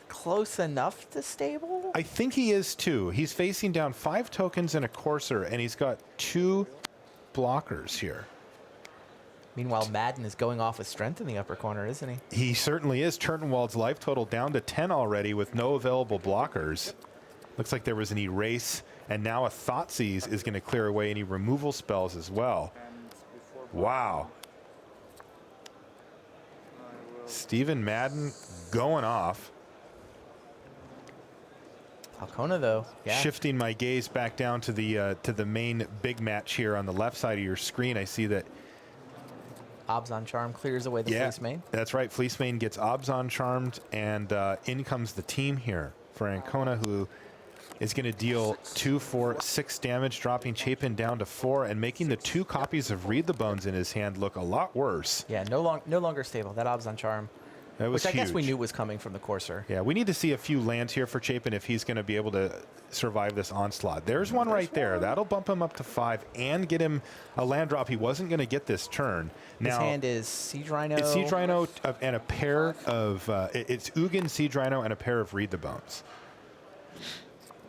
close enough to stable? I think he is too. He's facing down 5 tokens and a Courser, and he's got 2 blockers here. Meanwhile, Madden is going off with strength in the upper corner, isn't he? He certainly is. Turtenwald's life total down to 10 already with no available blockers. Looks like there was an erase, and now a Thoughtseize is going to clear away any removal spells as well. Wow. Stephen Madden going off. Falcona, though, Shifting my gaze back down to the main big match here on the left side of your screen, I see that Obs on Charm clears away the Fleece Mane. That's right. Fleece Mane gets Obs on Charmed, and in comes the team here for Ancona, who is going to deal 2, 4, 6 damage, dropping Chapin down to 4 and making the 2 copies of Read the Bones in his hand look a lot worse. Yeah, no longer stable. That Obs on Charm, that was which I huge. guess we knew was coming from the Courser. Yeah, we need to see a few lands here for Chapin if he's going to be able to survive this onslaught. There's one right there. That'll bump him up to 5 and get him a land drop he wasn't going to get this turn. His hand is Siege Rhino. It's Siege Rhino and a pair of... it's Ugin, Siege Rhino, and a pair of Read the Bones.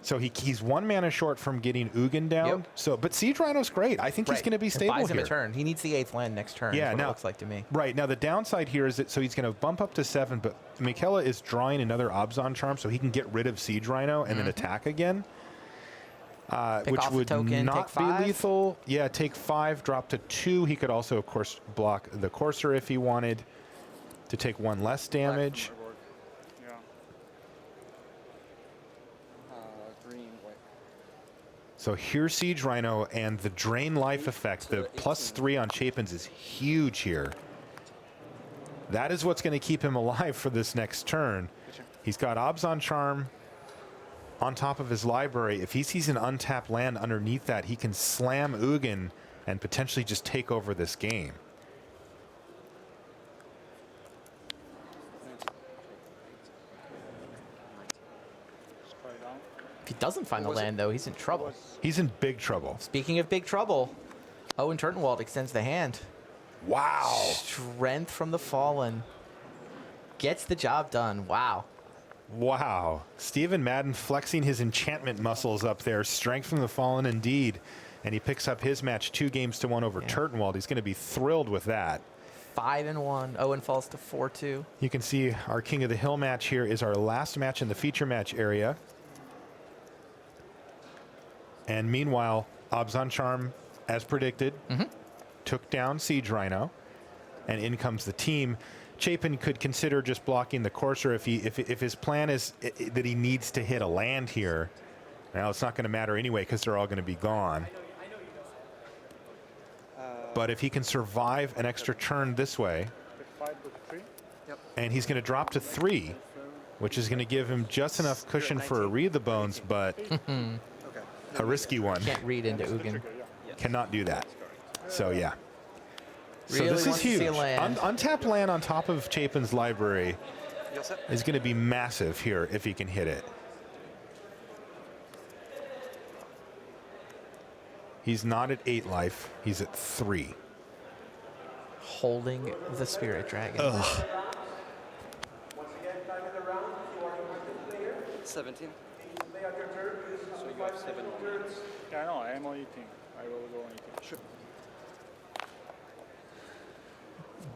So he's 1 mana short from getting Ugin down. Yep. So, but Siege Rhino's great. I think he's going to be stable buys here. him a turn. He needs the 8th land next turn. Yeah, is what now it looks like to me. Right now, the downside here is that so he's going to bump up to 7, but Michaela is drawing another Obzon Charm, so he can get rid of Siege Rhino and then attack again, which would token, not be lethal. Yeah, take 5, drop to 2. He could also, of course, block the Courser if he wanted to take 1 less damage. So here's Siege Rhino, and the Drain Life effect, the +3 on Chapin's is huge here. That is what's going to keep him alive for this next turn. He's got Obzon Charm on top of his library. If he sees an untapped land underneath that, he can slam Ugin and potentially just take over this game. If he doesn't find the land, though, he's in trouble. He's in big trouble. Speaking of big trouble, Owen Turtenwald extends the hand. Wow. Strength from the Fallen. Gets the job done. Wow. Wow. Stephen Madden flexing his enchantment muscles up there. Strength from the Fallen indeed. And he picks up his match 2 games to 1 over Turtenwald. He's going to be thrilled with that. 5-1. Owen falls to 4-2. You can see our King of the Hill match here is our last match in the feature match area. And meanwhile, Obzon Charm, as predicted, took down Siege Rhino. And in comes the team. Chapin could consider just blocking the Courser if his plan is that he needs to hit a land here. Now, it's not going to matter anyway because they're all going to be gone. But if he can survive an extra turn this way, and he's going to drop to 3, which is going to give him just enough cushion for a Read the Bones, but a risky one. Can't read into Ugin. Cannot do that. So, yeah. So Really this is wants to see huge. a land. Untapped land on top of Chapin's library is going to be massive here if he can hit it. He's not at 8 life. He's at 3. Holding the Spirit Dragon. Ugh. 17. So you have 7 minutes. Yeah, I know. I am on eating. I will go on eating. Sure.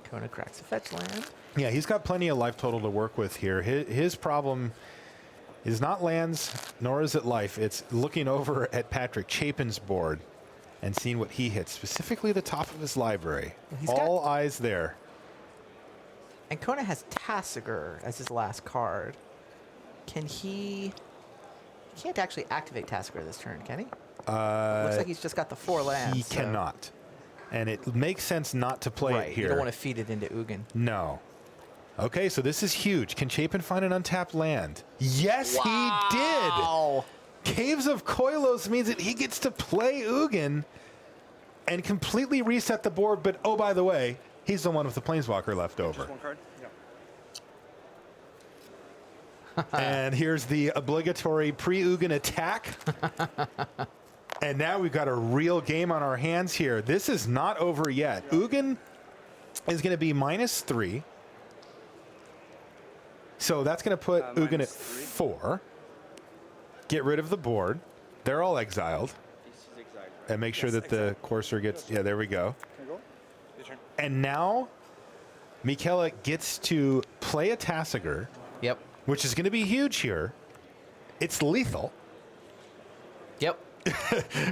Kona cracks a fetch land. Yeah, he's got plenty of life total to work with here. His problem is not lands, nor is it life. It's looking over at Patrick Chapin's board and seeing what he hits, specifically the top of his library. All eyes there. And Kona has Tassiger as his last card. Can he... He can't actually activate Tassiger this turn, can he? Looks like he's just got the 4 lands. He cannot. And it makes sense not to play it here. You don't want to feed it into Ugin. No. Okay, so this is huge. Can Chapin find an untapped land? Yes, he did. Caves of Koilos means that he gets to play Ugin and completely reset the board. But, oh, by the way, he's the one with the Planeswalker left over. Just 1 card? Yeah. And here's the obligatory pre-Ugin attack. And now we've got a real game on our hands here. This is not over yet. Ugin is going to be -3. So that's going to put Ugin at 4. Get rid of the board. They're all exiled. And make sure that the Courser gets... Yeah, there we go. Can I go? Your turn. And now Michela gets to play a Tassiger, Yep. which is going to be huge here. It's lethal. Yep.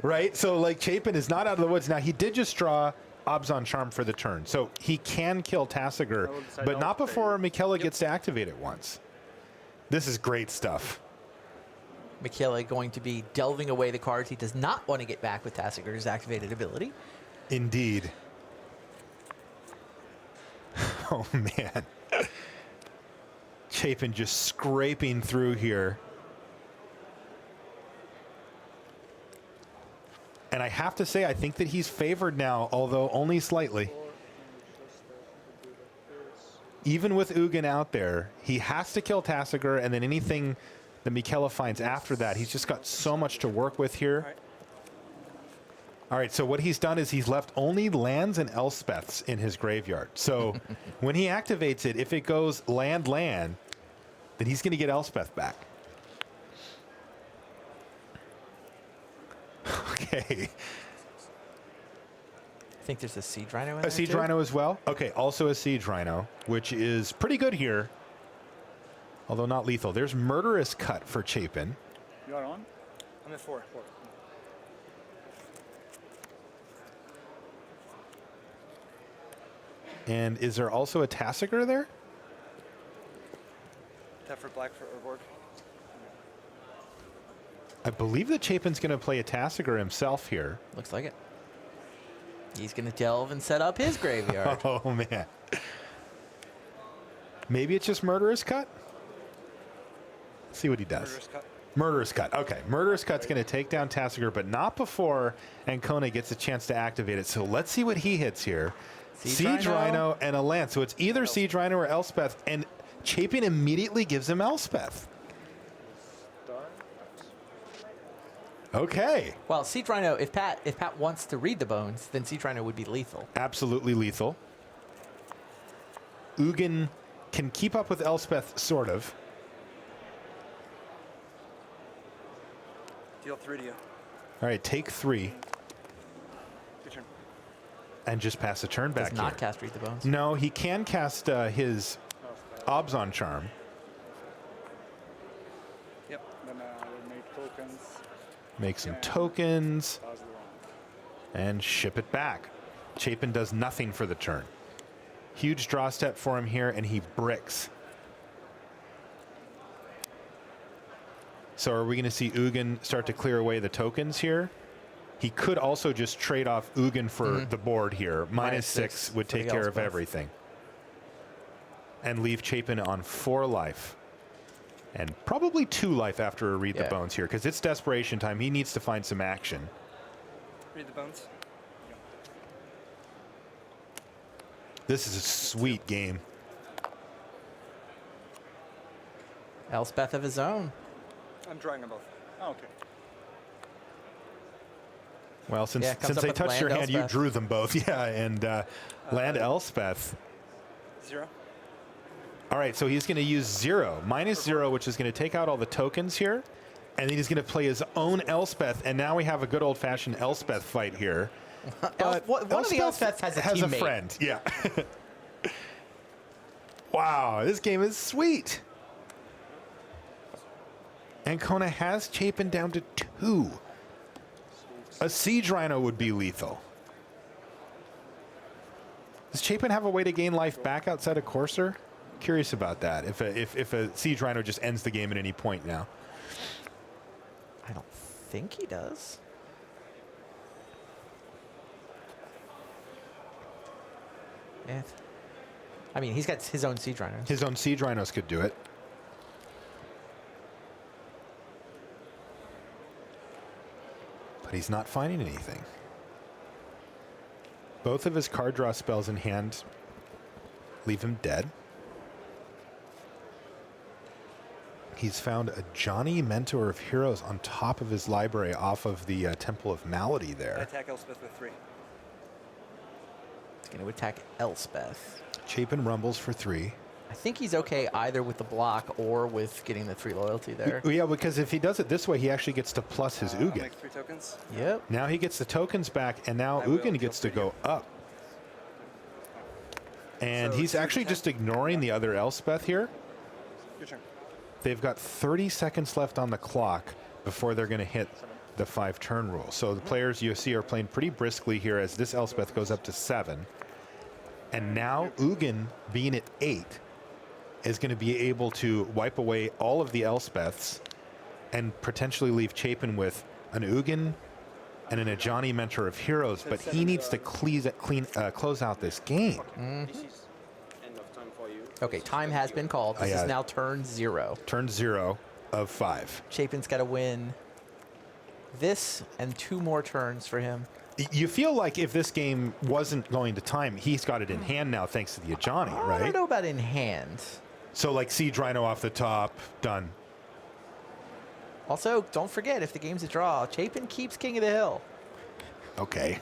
Right? So, like, Chapin is not out of the woods. Now, he did just draw Obzon Charm for the turn. So, he can kill Tassiger, but not before Michela gets to activate it once. This is great stuff. Michele going to be delving away the cards he does not want to get back with Tassiger's activated ability. Indeed. Oh, man. Chapin just scraping through here. And I have to say, I think that he's favored now, although only slightly. Even with Ugin out there, he has to kill Tassiger, and then anything that Michela finds after that, he's just got so much to work with here. All right, so what he's done is he's left only lands and Elspeths in his graveyard. So when he activates it, if it goes land, then he's going to get Elspeth back. Okay. I think there's a Siege Rhino in there A Siege too. Rhino as well? Okay, also a Siege Rhino, which is pretty good here, although not lethal. There's Murderous Cut for Chapin. You are on? I'm at 4. And is there also a Tassiger there? Tap for black for board. I believe that Chapin's going to play a Tassiger himself here. Looks like it. He's going to delve and set up his graveyard. Oh, man. Maybe it's just Murderous Cut? Let's see what he does. Murderous cut. Murderous Cut. Okay, Murderous Cut's going to take down Tassiger, but not before Ancona gets a chance to activate it. So let's see what he hits here. Siege Rhino and a Lance. So it's either Siege Rhino or Elspeth, and Chapin immediately gives him Elspeth. Okay. Well, Siege Rhino, if Pat wants to read the bones, then Siege Rhino would be lethal. Absolutely lethal. Ugin can keep up with Elspeth, sort of. Deal 3 to you. All right, take 3. Your turn. And just pass a turn back Does not here. cast Read the Bones. No, he can cast his Obzon Charm. Then we'll make tokens. Make some tokens. Pass the round. And ship it back. Chapin does nothing for the turn. Huge draw step for him here, and he bricks. So are we going to see Ugin start to clear away the tokens here? He could also just trade off Ugin for the board here. -6 would for take the care of Elspeth. everything. And leave Chapin on 4 life. And probably 2 life after a Read the Yeah. Bones here, because it's desperation time. He needs to find some action. Read the bones. This is a sweet game. Elspeth of his own. I'm drawing them both. Oh, okay. Well, since Yeah, comes since up they with touched your land hand, you Elspeth. drew them both. Yeah, and land Elspeth. 0. All right, so he's going to use 0, -0, which is going to take out all the tokens here. And then he's going to play his own Elspeth. And now we have a good old-fashioned Elspeth fight here. But One of the Elspeths has a teammate. friend. Yeah. Wow, this game is sweet. And Kona has Chapin down to 2. A Siege Rhino would be lethal. Does Chapin have a way to gain life back outside of Courser? Curious about that. If a Siege Rhino just ends the game at any point now. I don't think he does. Yeah. I mean, he's got his own Siege Rhinos. His own Siege Rhinos could do it. But he's not finding anything. Both of his card draw spells in hand leave him dead. He's found a Johnny Mentor of Heroes on top of his library off of the Temple of Malady I there. attack Elspeth with 3. He's going to attack Elspeth. Chapin rumbles for 3. I think he's okay either with the block or with getting the 3 loyalty there. Yeah, because if he does it this way, he actually gets to plus his I'll Ugin. make 3 tokens. Yep. Now he gets the tokens back, and now I will Ugin kill gets to 3 go up. And So he's it's actually 10. just ignoring the other Elspeth here. Your turn. They've got 30 seconds left on the clock before they're going to hit the 5-turn rule. So the players you see are playing pretty briskly here as this Elspeth goes up to 7. And now Ugin, being at 8, is going to be able to wipe away all of the Elspeths and potentially leave Chapin with an Ugin and an Ajani Mentor of Heroes. But he needs to close out this game. This is end of time for you. Okay, time has been called. This yeah. is now turn 0. Turn 0 of 5. Chapin's got to win this and 2 more turns for him. You feel like if this game wasn't going to time, he's got it in hand now thanks to the Ajani, I right? don't know about in hand. So like Siege Rhino off the top, done. Also, don't forget, if the game's a draw, Chapin keeps King of the Hill. Okay.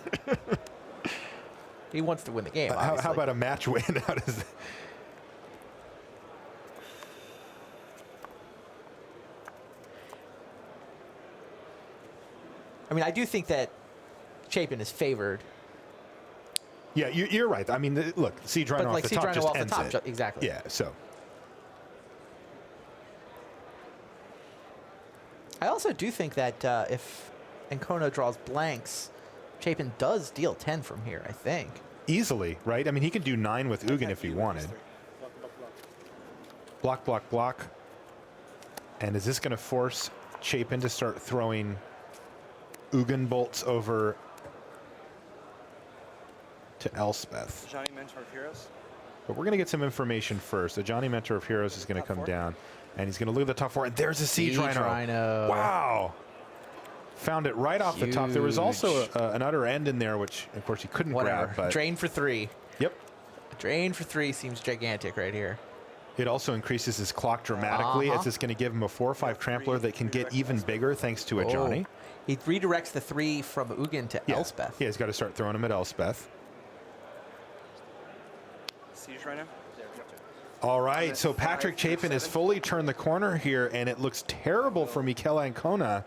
He wants to win the game, How obviously. about a match win? How does that? I mean, I do think that Chapin is favored. Yeah, you're right. I mean, look, Siege Rhino But off like the Siege top Rhino just off the ends top, it. exactly. Yeah, so. I also do think that if Ancona draws blanks, Chapin does deal 10 from here, I think. Easily, right? I mean, he could do 9 with Ugin if he wanted. Block, block, block. And is this going to force Chapin to start throwing Ugin bolts over to Elspeth? Johnny Mentor of Heroes. But we're going to get some information first. The Johnny Mentor of Heroes is going to Top come 4. down, and he's going to look at the top 4, and there's a Siege Siege Rhino. Rhino. Wow. Found it right off the top. There was also Huge. an utter end in there, which, of course, he couldn't Whatever. grab. But Drain for 3. Yep. Drain for 3 seems gigantic right here. It also increases his clock dramatically, as it's going to give him a 4/5 trampler that can get even bigger thanks to a Johnny. He redirects the 3 from Ugin to Yeah. Elspeth. Yeah, he's got to start throwing him at Elspeth. Siege Rhino. All right, so Patrick 5 through Chapin has 7. fully turned the corner here, and it looks terrible for Michele Ancona.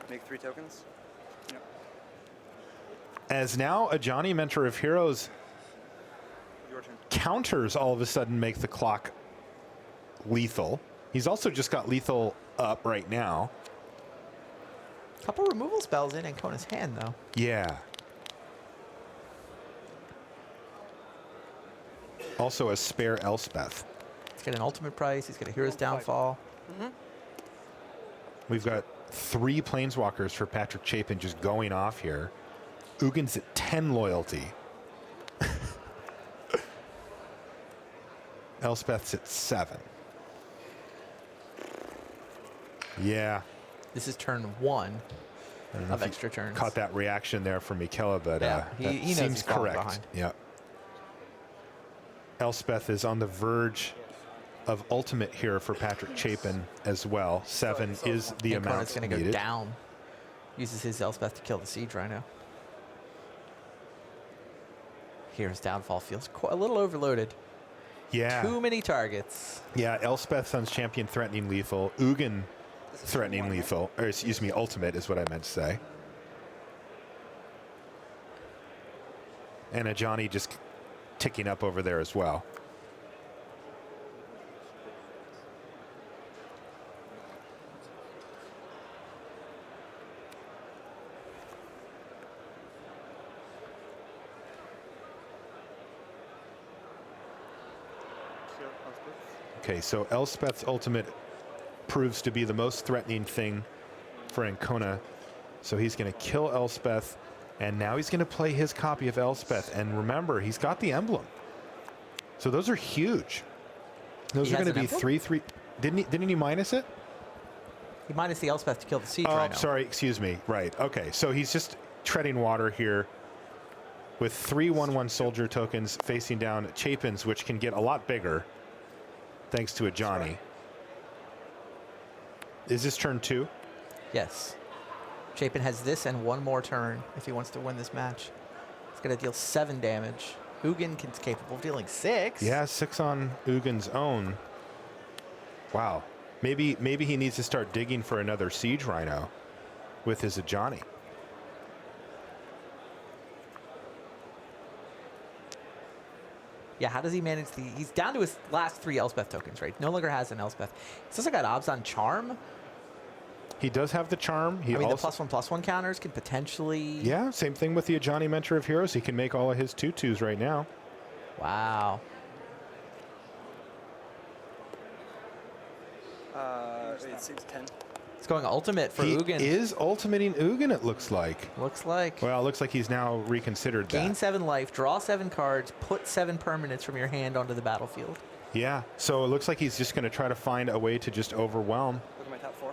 Make 3 tokens. As now a Johnny Mentor of Heroes Your turn. counters all of a sudden make the clock lethal. He's also just got lethal up right now. Couple removal spells in Ankona's hand, though. Yeah. Also a spare Elspeth. He's got an ultimate price. He's got a Hero's Downfall. We've got 3 Planeswalkers for Patrick Chapin just going off here. Uggin's at 10 loyalty. Elspeth's at 7. Yeah. This is turn 1 I don't know of if you extra turns. Caught that reaction there from Mikela, but Yeah, that he knows seems he's falling correct. behind. Yep. Elspeth is on the verge of ultimate here for Patrick Chapin as well. 7 is the amount Ankona's going to go needed. down. Uses his Elspeth to kill the Siege Rhino. Here's Downfall. Feels a little overloaded. Yeah. Too many targets. Yeah, Elspeth Sun's champion threatening lethal. Ugin threatening lethal. Or excuse me, ultimate is what I meant to say. And a Johnny just ticking up over there as well. Okay, so Elspeth's ultimate proves to be the most threatening thing for Ancona. So he's going to kill Elspeth, and now he's going to play his copy of Elspeth. And remember, he's got the emblem. So those are huge. Those He are has going to an be emblem? 3/3. Didn't he minus it? He minus the Elspeth to kill the Siege Oh, Rhino. sorry, excuse me. Right. Okay, so he's just treading water here with 3 1/1 soldier tokens facing down Chapin's, which can get a lot bigger thanks to a Johnny. Is this turn 2? Yes. Chapin has this and 1 more turn if he wants to win this match. He's going to deal 7 damage. Ugin is capable of dealing 6. Yeah, 6 on Uggin's own. Wow. Maybe he needs to start digging for another Siege Rhino with his Ajani. Yeah, how does he manage the... He's down to his last 3 Elspeth tokens, right? No longer has an Elspeth. He's also got obs on Charm. He does have the charm. He I mean, the also, +1/+1 counters can potentially... yeah, same thing with the Ajani Mentor of Heroes. He can make all of his 2/2s right now. Wow. It's 10. It's going ultimate for He Ugin. is ultimating Ugin, it looks like. Looks like. Well, it looks like he's now reconsidered Gain that. 7 life, draw 7 cards, put 7 permanents from your hand onto the battlefield. Yeah, so it looks like he's just going to try to find a way to just overwhelm. Look at my top 4.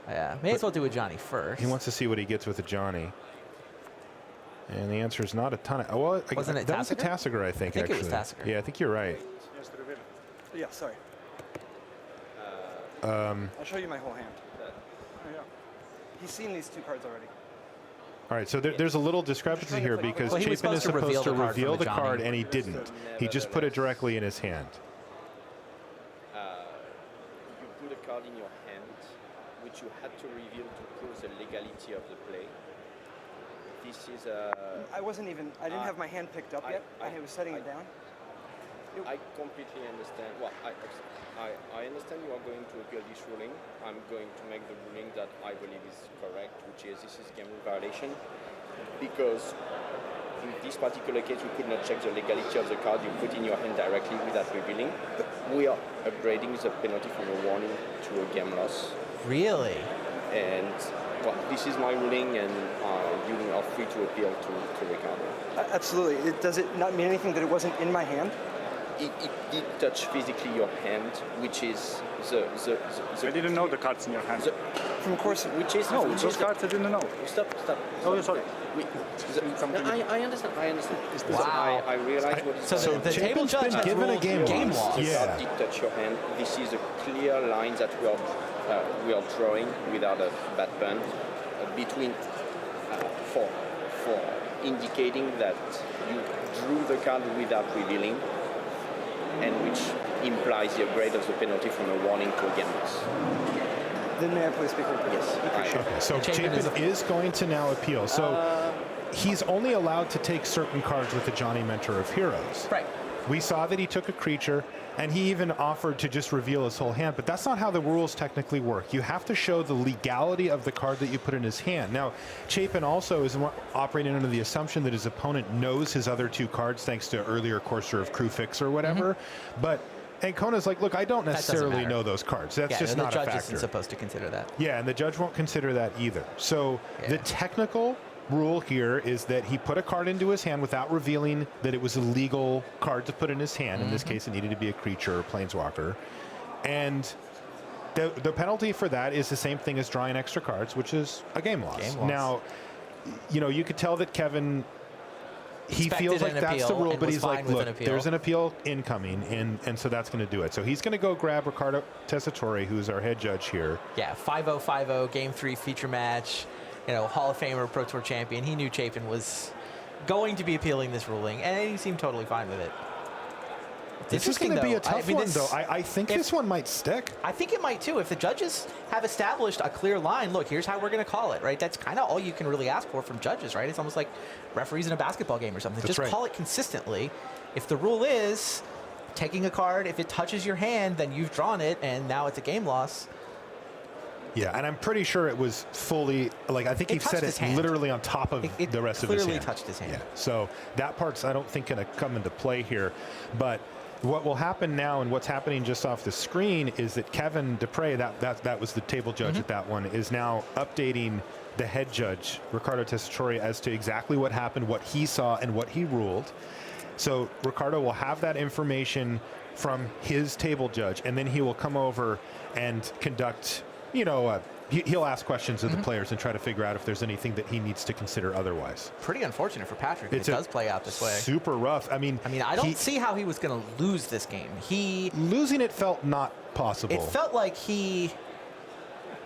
Yeah, may as well do a Johnny first. He wants to see what he gets with a Johnny. And the answer is not a ton of... Oh, well, Wasn't it that was a Tassiger? Tassiger, I think, I think it actually. was Tassiger. Yeah, I think you're right. Yeah, sorry. Um, I'll show you my whole hand. Oh, yeah. He's seen these 2 cards already. all right, so there's a little discrepancy here because Well, he was Chapin is supposed to supposed to reveal the card reveal from the the card, Johnny. and he didn't. He just put it directly in his hand. You put a card in your hand, which you had to reveal to prove the legality of the play. This is a... I didn't have my hand picked up yet. I was setting it down. I completely understand. Well, I understand you are going to appeal this ruling. I'm going to make the ruling that I believe is correct, which is this is game rule violation, because in this particular case we could not check the legality of the card you put in your hand directly without revealing. We are upgrading the penalty from a warning to a game loss. Really? And well, this is my ruling, and you are free to appeal to Ricardo. Absolutely. Does it not mean anything that it wasn't in my hand? It did touch physically your hand, which is the I didn't know the cards in your hand. From course. which is No, which those is the- cards I didn't know. Stop. Oh, sorry. I understand. Wow. I realize what is So the table Chapin's judge been has given a ruled game loss. loss. Yeah. did touch your hand. This is a clear line that we are drawing without a bad pun between for indicating that you drew the card without revealing, and which implies the upgrade of the penalty from a warning to a game loss. Then may I please speak with you? Yes. Okay, so Chapin Chapin is is going to now appeal. So he's only allowed to take certain cards with the Johnny Mentor of Heroes. Right. We saw that he took a creature, and he even offered to just reveal his whole hand, but that's not how the rules technically work. You have to show the legality of the card that you put in his hand. Now, Chapin also is operating under the assumption that his opponent knows his other 2 cards thanks to earlier Courser of Crew Fix or whatever, but Ancona's like, look, I don't necessarily know those cards. That's just not a factor. The judge isn't supposed to consider that. Yeah, and the judge won't consider that either. So the technical rule here is that he put a card into his hand without revealing that it was a legal card to put in his hand. In this case, it needed to be a creature or planeswalker. And the penalty for that is the same thing as drawing extra cards, which is a game loss. Now, you know, you could tell that Kevin, he feels like that's the rule, but he's like, look, there's an appeal incoming, and so that's going to do it. So he's going to go grab Ricardo Tessitore, who's our head judge here. Yeah, 5-0, Game 3 feature match. You know, Hall of Famer, Pro Tour champion. He knew Chapin was going to be appealing this ruling, and he seemed totally fine with it. This is going to be a tough one, though. I think this one might stick. I think it might, too. If the judges have established a clear line, look, here's how we're going to call it, right? That's kind of all you can really ask for from judges, right? It's almost like referees in a basketball game or something. That's Just call it consistently. If the rule is taking a card, if it touches your hand, then you've drawn it, and now it's a game loss. Yeah, and I'm pretty sure it was fully, like, I think he said it literally on top of the rest of his hand. It clearly touched his hand. Yeah, so that part's, I don't think, going to come into play here. But what will happen now, and what's happening just off the screen, is that Kevin Dupre, that was the table judge at that one, is now updating the head judge, Ricardo Tessitore, as to exactly what happened, what he saw, and what he ruled. So Ricardo will have that information from his table judge, and then he will come over and conduct, you know, he'll ask questions of the players and try to figure out if there's anything that he needs to consider otherwise. Pretty unfortunate for Patrick. It does play out this way. Super rough. I mean, I don't see how he was going to lose this game. Losing it felt not possible. It felt like he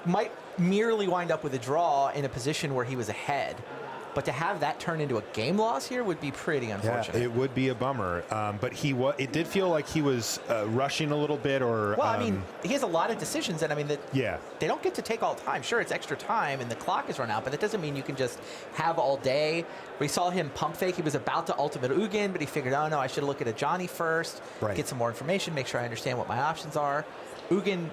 might merely wind up with a draw in a position where he was ahead. But to have that turn into a game loss here would be pretty unfortunate. Yeah, it would be a bummer. But it did feel like he was rushing a little bit, or. Well, I mean, he has a lot of decisions, and I mean, they don't get to take all time. Sure, it's extra time, and the clock is run out, but that doesn't mean you can just have all day. We saw him pump fake. He was about to ultimate Ugin, but he figured, oh no, I should look at a Johnny first, get some more information, make sure I understand what my options are. Ugin.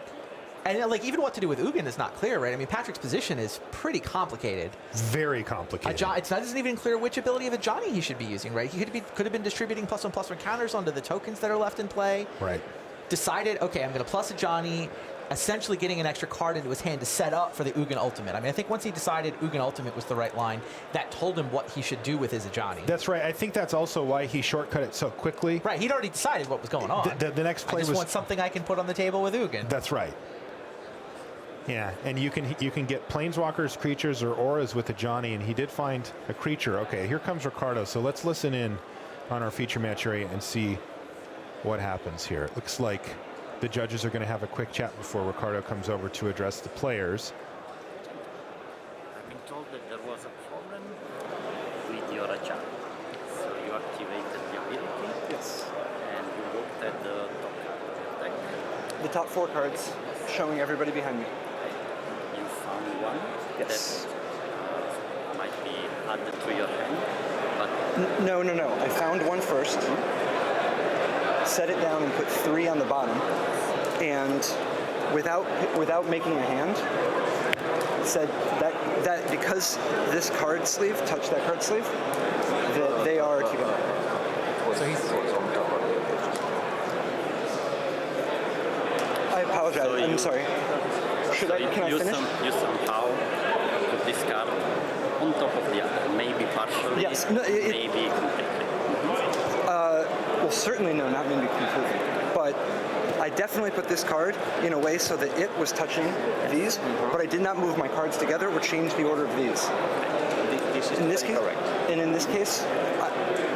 And like even what to do with Ugin is not clear, right? I mean, Patrick's position is pretty complicated. Very complicated. It's not even clear which ability of a Johnny he should be using, right? He could have been distributing +1/+1 counters onto the tokens that are left in play. Right. Decided, okay, I'm going to plus a Johnny, essentially getting an extra card into his hand to set up for the Ugin Ultimate. I mean, I think once he decided Ugin Ultimate was the right line, that told him what he should do with his Johnny. That's right. I think that's also why he shortcut it so quickly. Right. He'd already decided what was going on. The next play I just want something I can put on the table with Ugin. That's right. Yeah, and you can get planeswalkers, creatures, or auras with a Johnny, and he did find a creature. Okay, here comes Ricardo. So let's listen in on our feature match area and see what happens here. It looks like the judges are going to have a quick chat before Ricardo comes over to address the players. I've been told that there was a problem with your Johnny. So you activated the ability. Yes. And you looked at the top card of your deck. The top 4 cards showing everybody behind me. You found one Yes. that might be added to your hand, but No. I found one first, set it down and put 3 on the bottom, and without making a hand, said that because this card sleeve touched that card sleeve, that they are together. So he's I apologize. So I'm sorry. Can I finish? You somehow put this card on top of the other, maybe partially, Yes. No, maybe completely. Well, certainly no, not maybe completely. But I definitely put this card in a way so that it was touching these, but I did not move my cards together or change the order of these. This is In this case, correct. and in this case,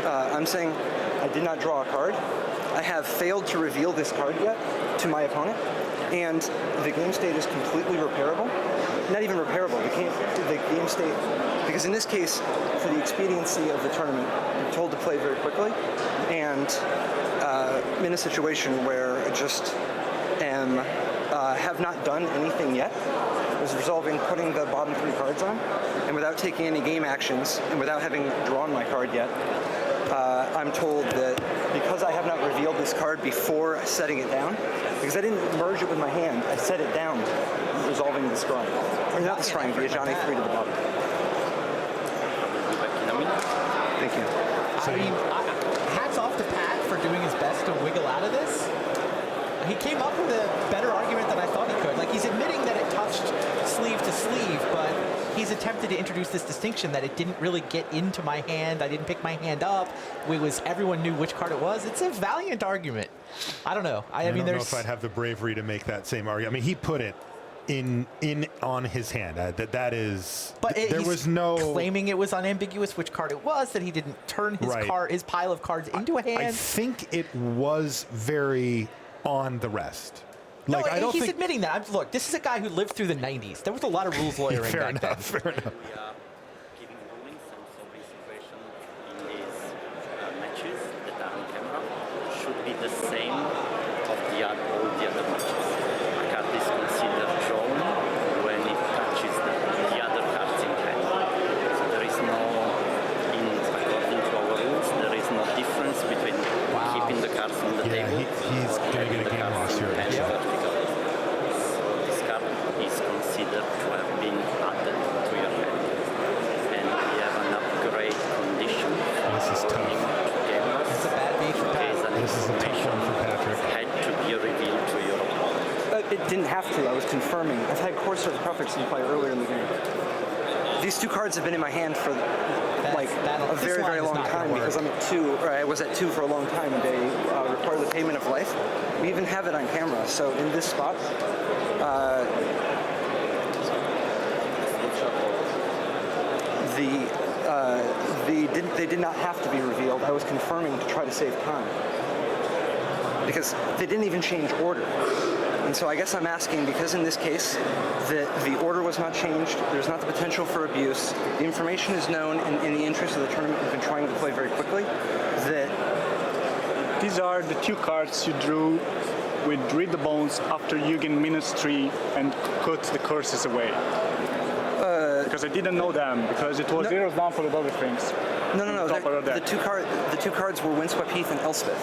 I'm saying I did not draw a card. I have failed to reveal this card yet to my opponent, and the game state is completely repairable. Not even repairable. The game state, because in this case, for the expediency of the tournament, I'm told to play very quickly, and I'm in a situation where I just am have not done anything yet. I was resolving putting the bottom 3 cards on, and without taking any game actions, and without having drawn my card yet, I'm told that because I have not revealed this card before setting it down, because I didn't merge it with my hand, I set it down, resolving the scrying. Or not the scrying, the Ajani 3 to the bottom. Thank you. I mean, hats off to Pat for doing his best to wiggle out of this. He came up with a better argument than I thought he could. Like, he's admitting that it touched sleeve to sleeve, but he's attempted to introduce this distinction that it didn't really get into my hand. I didn't pick my hand up. Everyone knew which card it was. It's a valiant argument. I don't know. I don't know if I'd have the bravery to make that same argument. I mean, he put it in on his hand. That is. But there was no claiming it was unambiguous which card it was. That he didn't turn his pile of cards into a hand. I think it was very on the rest. No, he's admitting that. Look, this is a guy who lived through the 90s. There was a lot of rules lawyering fair back enough, then. Fair enough. We are giving rulings and so this situation in these matches that are on camera should be the same of all the other matches. A card is considered drawn when it touches the other cards in hand. So there is no, according to our rules, there is no difference between keeping the cards on the table. He's going to get a game loss here. This card is considered to have been added to your hand. And we have an upgrade condition. This is tough. It's a bad beat for Pat. This is a tough one for Patrick. Had to be revealed to your opponent. It didn't have to. I was confirming. I've had Corsair the Prefix in play earlier in the game. These 2 cards have been in my hand for a very, very long time because I'm at 2, or I was at 2 for a long time. They require the payment of life. We even have it on camera. So in this spot, they did not have to be revealed. I was confirming to try to save time because they didn't even change order. And so I guess I'm asking, because in this case, the order was not changed, there's not the potential for abuse, the information is known in the interest of the tournament we've been trying to play very quickly, that... These are the 2 cards you drew with Read the Bones after Yugen Ministry and cut the curses away. Because I didn't know them, because it was zeros down for the other things. No. The 2 cards were Windswept Heath and Elspeth.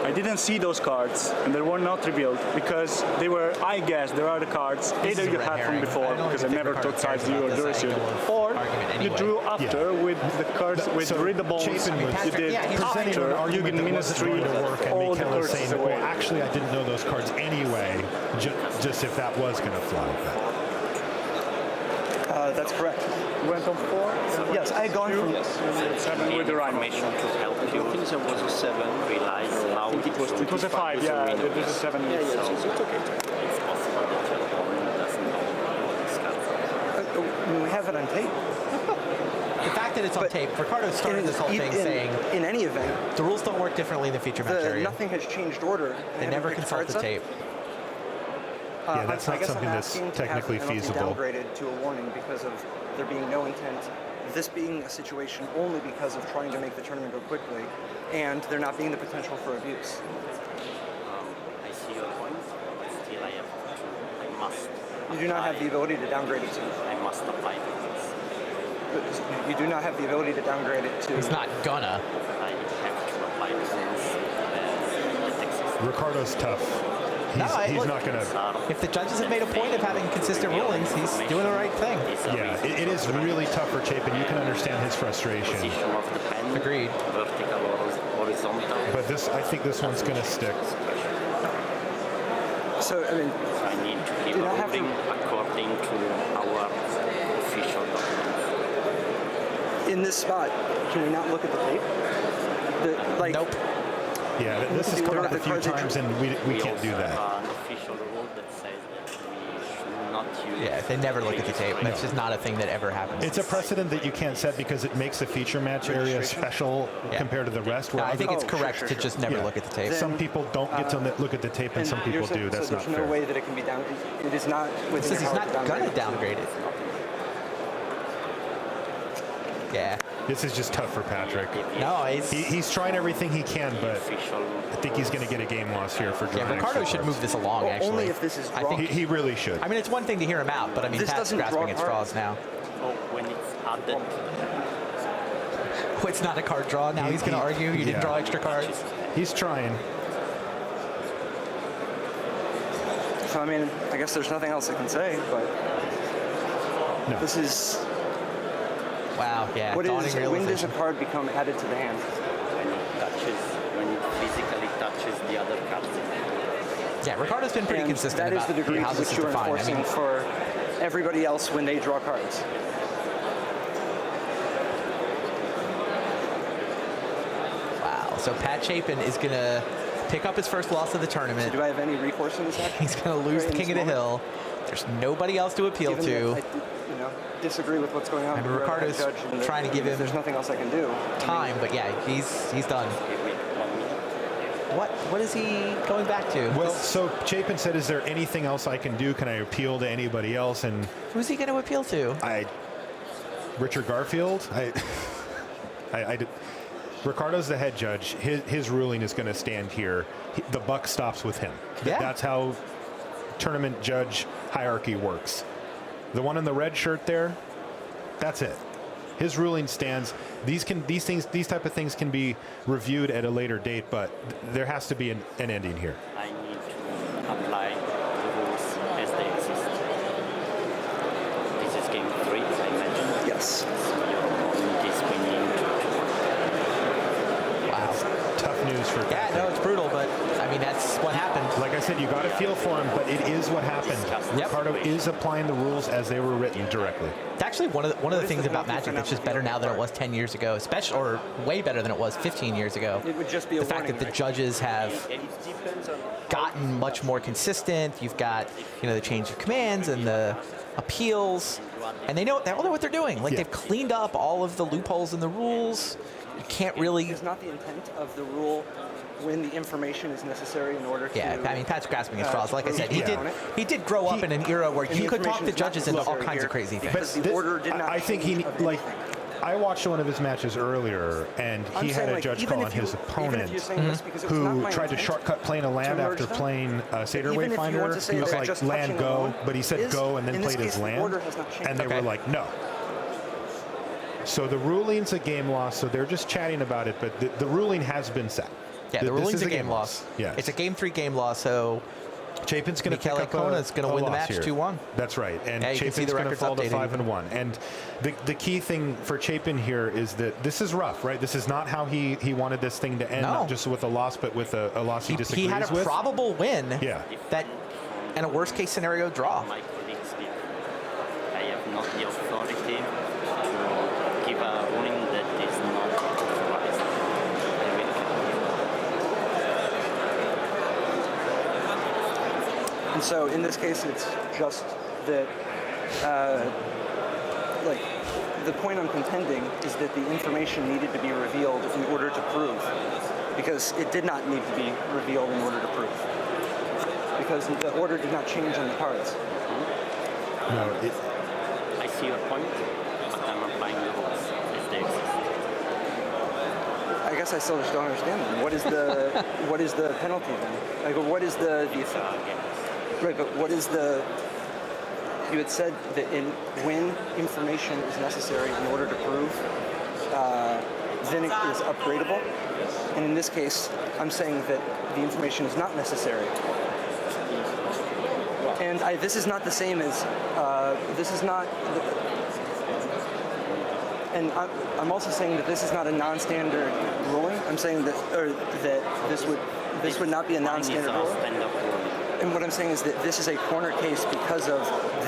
I didn't see those cards, and they were not revealed because they were, I guess, there are the cards either you had from before, because I never took sides you or Duracell, or you drew after with the cards with Read the Bones. You did after Yugen Ministry, all the curses away. Well, actually, I didn't know those cards anyway, just if that was going to fly. That's correct. You went on 4? Yes, I had gone from 7 with the Rhino. Information to help you. I think there was a 7. Realize how It was a 5, yeah. There's a 7. Yeah, it's okay. it's possible that your opponent doesn't know what this card is. we have it on tape. The fact that it's on tape, Ricardo started this whole thing saying in any event, the rules don't work differently in the feature match area. nothing has changed order. They never consult the tape. Yeah, that's not something that's technically feasible. Downgraded to a warning because of there being no intent. This being a situation only because of trying to make the tournament go quickly, and there not being the potential for abuse. I see your point, but still I must. You do not have the ability to downgrade it to. I must apply to this. But you do not have the ability to downgrade it to. He's not gonna. I have to apply to this. Ricardo's tough. He's not going to... If the judges have made a point of having consistent rulings, he's doing the right thing. Yeah, it is really tough for Chapin. You can understand his frustration. Position of the pen, Agreed. vertical or horizontal. But I think this one's going to stick. So, I mean... So I need to keep moving according to our official documents. In this spot, can we not look at the tape? Nope. Yeah, this has come up a few times, and we can't do that. An official rule that says that we should not use. Yeah, they never look at the tape. That's just not a thing that ever happens. It's a precedent that you can't set because it makes the feature match area special compared to the rest. I think it's correct to just never look at the tape. Some people don't get to look at the tape, and some people do. That's not fair. There's no way that it can be downgraded. It is not within Says he's not going to downgrade it. Yeah. This is just tough for Patrick. No, He's trying everything he can, but I think he's going to get a game loss here for drawing. Yeah, Ricardo should move this along, Well, actually. only if this is I draw. think He really should. I mean, it's one thing to hear him out, but I mean, This Pat's doesn't grasping draw at cards. straws now. Oh, when it's added. Oh, it's not a card draw. Now he's going to argue you yeah. didn't draw extra cards. He's trying. So, I mean, I guess there's nothing else I can say, but No. this is... Wow, yeah. What dawning is, when does a realization. card become added to the hand? When it physically touches the other cards. Yeah, Ricardo's been pretty And consistent that is about the degree how to this which is you're defined. I enforcing mean, for everybody else when they draw cards. wow. So Pat Chapin is going to pick up his first loss of the tournament. Do I have any recourse in this action? He's going to lose Right the in King of this the moment? Hill. There's nobody else to appeal Even to. if I disagree with what's going on. I mean, with the Ricardo's judge, and trying to give him There's nothing else I can do. Time, but yeah, he's done. What is he going back to? Well, so Chapin said, is there anything else I can do? Can I appeal to anybody else? And Who's he going to appeal to? Richard Garfield? Ricardo's the head judge. His ruling is going to stand here. The buck stops with him. Yeah. That's how tournament judge hierarchy works. The one in the red shirt there, that's it. His ruling stands. These type of things can be reviewed at a later date, but there has to be an ending here. I need to apply the rules as they exist. This is game 3, I imagine. Yes. So your opponent is winning 2-1. Wow. Tough news for Yeah, no, it's brutal, but I mean, that's what happened. Like I said, you got to feel for him, but it is what happened. Yep. Ricardo is applying the rules as they were written directly. It's actually one of the things about penalty for Magic not that's just better now than it was 10 years ago, especially, or way better than it was 15 years ago. It would just be a The fact warning, that the right? judges have gotten much more consistent. You've got, the change of commands and the appeals, and they all know what they're doing. Like, Yeah. they've cleaned up all of the loopholes in the rules. You can't really... Is not the intent of the rule when the information is necessary in order to... Yeah, I mean, Pat's grasping at straws. Like I said, yeah. he did grow up in an era where And you the could talk information the is not judges into all necessary kinds here of crazy things. because the order did not I think change like anything. I watched one of his matches earlier, and I'm he saying, had a like, judge even call if on his you- even opponent if you're saying this because it was not who my tried to intent shortcut playing a land merge after them, playing Seder even if you want Wayfinder. to say He was that like just land touching go, alone but he said is- go and then in this played his case, the land, order has not changed. and they Okay. were like no. So the ruling's a game loss, so they're just chatting about it, but the ruling has been set. Yeah, the This ruling's is a game loss. Yeah, It's a game 3 game loss, so Chapin's going to pick Michele up Kona's going to win the loss match here. 2-1. That's right, and Yeah, you can see Chapin's the going to records fall to updated. 5-1. And the key thing for Chapin here is that this is rough, right? This is not how he wanted this thing to end, No. not just with a loss, but with a loss he disagrees He had a with. probable win. Yeah. That and a worst case scenario draw. My colleagues did. I have not the authority to give a ruling that is not authorized. I will. And so in this case, it's just that, like, the point I'm contending is that the information needed to be revealed in order to prove, because it did not need to be revealed in order to prove, because the order did not change on the cards. No, I see your point, but I'm applying the rules as they exist. I guess I still just don't understand them. What is the what is the penalty then? Like, what is the right? But what is the? You had said that when information is necessary in order to prove, then it is upgradable. And in this case, I'm saying that the information is not necessary. And this is not the same as this is not. And I'm also saying that this is not a non-standard ruling. I'm saying that this would not be a non-standard Mine is a ruling. stand-up ruling. And what I'm saying is that this is a corner case because of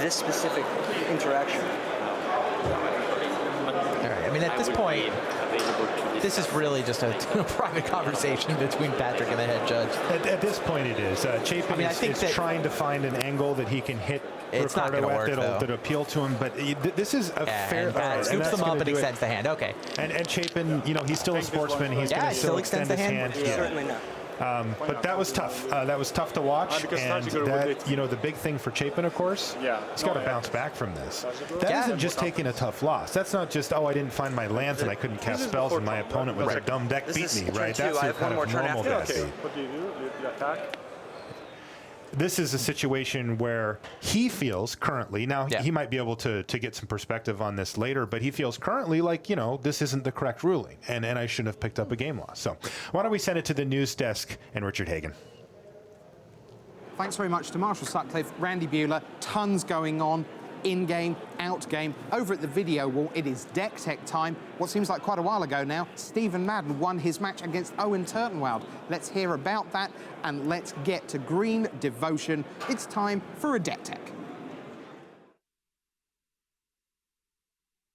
this specific interaction. All right. I mean, at this point, this is really just a private conversation between Patrick and the head judge. at this point it is. Chapin I mean, I is think that- trying to find an angle that he can hit It's not Ricardo gonna at work, that'll though. appeal to him, but this is a fair... And all right, Pat scoops that's them up gonna and do it. extends the hand. Okay. And Chapin, he's still a sportsman. He's Yeah, going he to still still extends extend the his hand. hand. Certainly not. But that was tough. That was tough to watch. And that, you know, the big thing for Chapin, of course, he's got to bounce back from this. That isn't just taking a tough loss. That's not just, oh, I didn't find my lands and I couldn't cast spells and my opponent with a dumb deck beat me, right? That's your kind of normal deck. What do? You attack? This is a situation where he feels currently, now he might be able to get some perspective on this later, but he feels currently like, you know, this isn't the correct ruling, and I shouldn't have picked up a game loss. So why don't we send it to the news desk and Richard Hagan. Thanks very much to Marshall Sutcliffe, Randy Buehler, tons going on. In-game, out-game. Over at the video wall, it is deck tech time. What seems like quite a while ago now, Stephen Madden won his match against Owen Turtenwald. Let's hear about that, and let's get to Green Devotion. It's time for a deck tech.